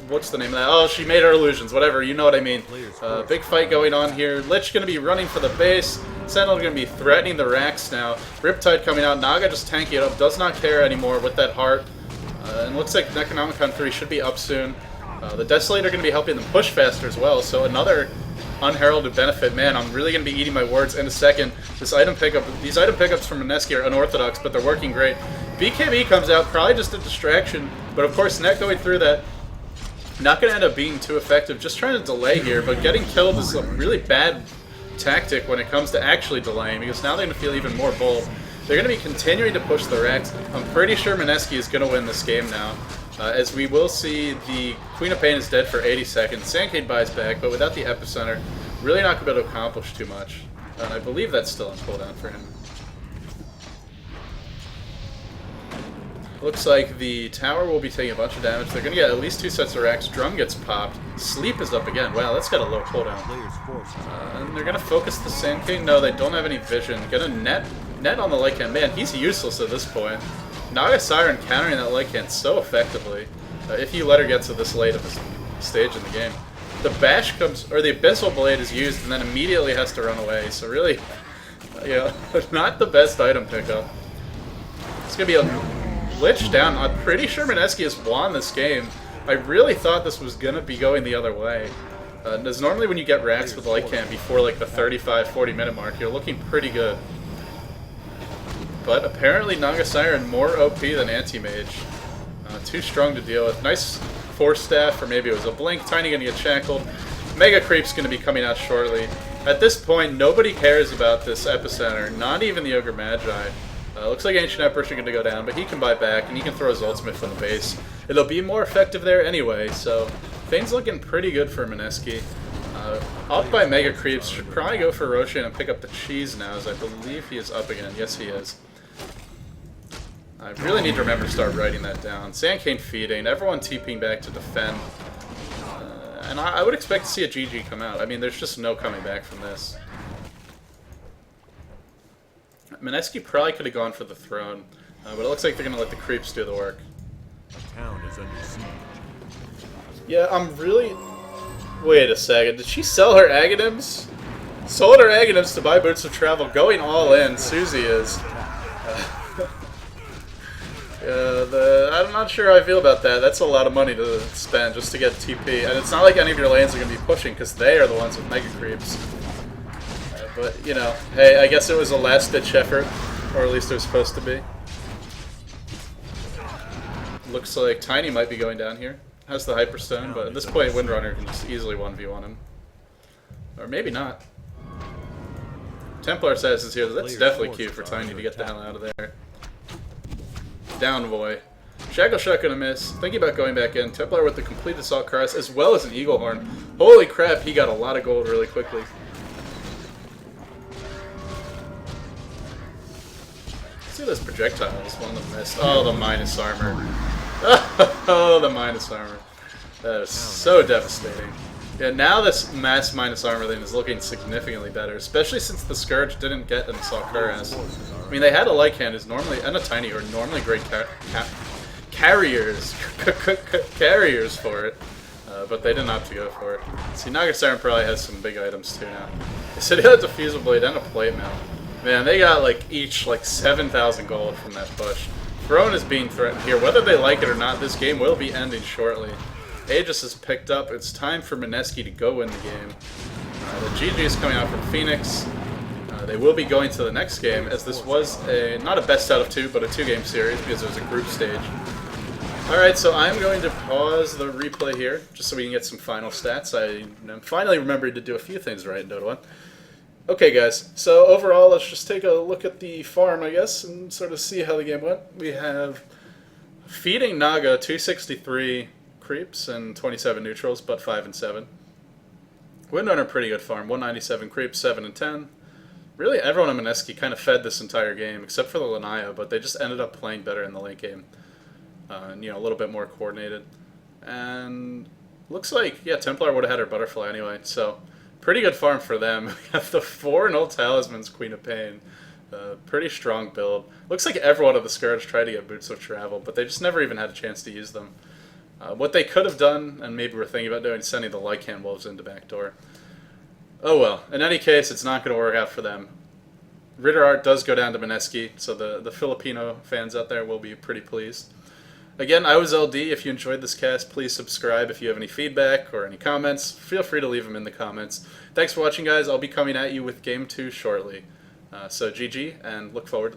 What's the name of that? Oh, she made her illusions. Whatever, you know what I mean. Big fight going on here. Lich going to be running for the base. Sentinel going to be threatening the racks now. Riptide coming out. Naga just tanking it up. Does not care anymore with that heart. And looks like Necronomicon 3 should be up soon. The Desolator going to be helping them push faster as well. So another unheralded benefit. Man, I'm really going to be eating my words in a second. These item pickups from Mineski are unorthodox, but they're working great. BKB comes out, probably just a distraction. But of course, Net going through that. Not going to end up being too effective. Just trying to delay here, but getting killed is a really bad tactic when it comes to actually delaying, because now they're going to feel even more bold. They're going to be continuing to push the racks. I'm pretty sure Mineski is going to win this game now, as we will see the Queen of Pain is dead for 80 seconds. Sandcade buys back, but without the epicenter, really not going to be able to accomplish too much. And I believe that's still on cooldown for him. Looks like the tower will be taking a bunch of damage. They're going to get at least 2 sets of racks. Drum gets popped. Sleep is up again. Wow, that's got a low cooldown. And they're going to focus the Sand King. No, they don't have any vision. Going to net on the Lycanthrope. Man, he's useless at this point. Naga Siren countering that Lycanthrope so effectively. If you let her get to this late of a stage in the game. The Bash comes, or the Abyssal Blade is used and then immediately has to run away. So really, not the best item pickup. It's going to be a Lich down. I'm pretty sure Mineski has won this game. I really thought this was going to be going the other way. As normally when you get racks with Lycanthrope before like the 35-40 minute mark, you're looking pretty good. But apparently Naga Siren more OP than Anti-Mage. Too strong to deal with. Nice Force Staff, or maybe it was a Blink. Tiny going to get shackled. Mega Creep's going to be coming out shortly. At this point, nobody cares about this epicenter, not even the Ogre Magi. Looks like Ancient Emperor's going to go down, but he can buy back, and he can throw his ultimate from the base. It'll be more effective there anyway, so things looking pretty good for Mineski. Up by Mega Creeps, should probably go for Roshan and pick up the cheese now, as I believe he is up again. Yes, he is. I really need to remember to start writing that down. Sandcane feeding, everyone TPing back to defend. And I would expect to see a GG come out. I mean, there's just no coming back from this. Mineski probably could have gone for the throne, but it looks like they're going to let the creeps do the work. The town is under siege. Yeah, I'm really... Wait a second, did she sell her Aghanim's? Sold her Aghanim's to buy Boots of Travel, going all in, Susie is. I'm not sure how I feel about that. That's a lot of money to spend just to get TP, and it's not like any of your lanes are going to be pushing, because they are the ones with Mega Creeps. But, you know, hey, I guess it was a last-ditch effort, or at least it was supposed to be. Looks like Tiny might be going down here. Has the Hyperstone, but at this point Windrunner can just easily 1v1 him. Or maybe not. Templar says is here. That's definitely cute for Tiny to get the hell out of there. Down boy. Shackle Shot gonna miss. Thinking about going back in. Templar with the complete Assault Crest as well as an Eagle Horn. Holy crap, he got a lot of gold really quickly. See those projectiles, one of them missed. Oh, the minus armor. Oh, the minus armor. That is so devastating. Yeah, now this mass minus armor thing is looking significantly better, especially since the Scourge didn't get an Assault Cuirass. I mean, they had a Lycanthrope who's normally, and a Tiny, who are normally great carriers for it, but they didn't opt to go for it. See, Naga Siren probably has some big items too now. They said he had a Diffusal Blade and a Plate Mail. Man, they got like each like 7,000 gold from that push. Throne is being threatened here. Whether they like it or not, this game will be ending shortly. Aegis is picked up. It's time for Mineski to go win the game. The GG is coming out from Phoenix. They will be going to the next game, as this was not a best out of 2, but a 2-game series because it was a group stage. Alright, so I'm going to pause the replay here, just so we can get some final stats. I finally remembered to do a few things right in Dota 1. Okay guys, so overall let's just take a look at the farm, I guess, and sort of see how the game went. We have feeding Naga 263 creeps and 27 neutrals, but 5 and 7. Windrunner pretty good farm, 197 creeps, 7 and 10. Really, everyone on Mineski kind of fed this entire game, except for the Lanaya, but they just ended up playing better in the late game. And, a little bit more coordinated. And looks like, yeah, Templar would have had her Butterfly anyway, so pretty good farm for them. We have the 4 null Talismans, Queen of Pain. Pretty strong build. Looks like everyone of the Scourge tried to get Boots of Travel, but they just never even had a chance to use them. What they could have done, and maybe we're thinking about doing, sending the Lycanthrope Wolves into backdoor. Oh well, in any case, it's not going to work out for them. RitterArt does go down to Mineski, so the Filipino fans out there will be pretty pleased. Again, I was LD. If you enjoyed this cast, please subscribe. If you have any feedback or any comments, feel free to leave them in the comments. Thanks for watching, guys. I'll be coming at you with Game 2 shortly. So GG, and look forward to that.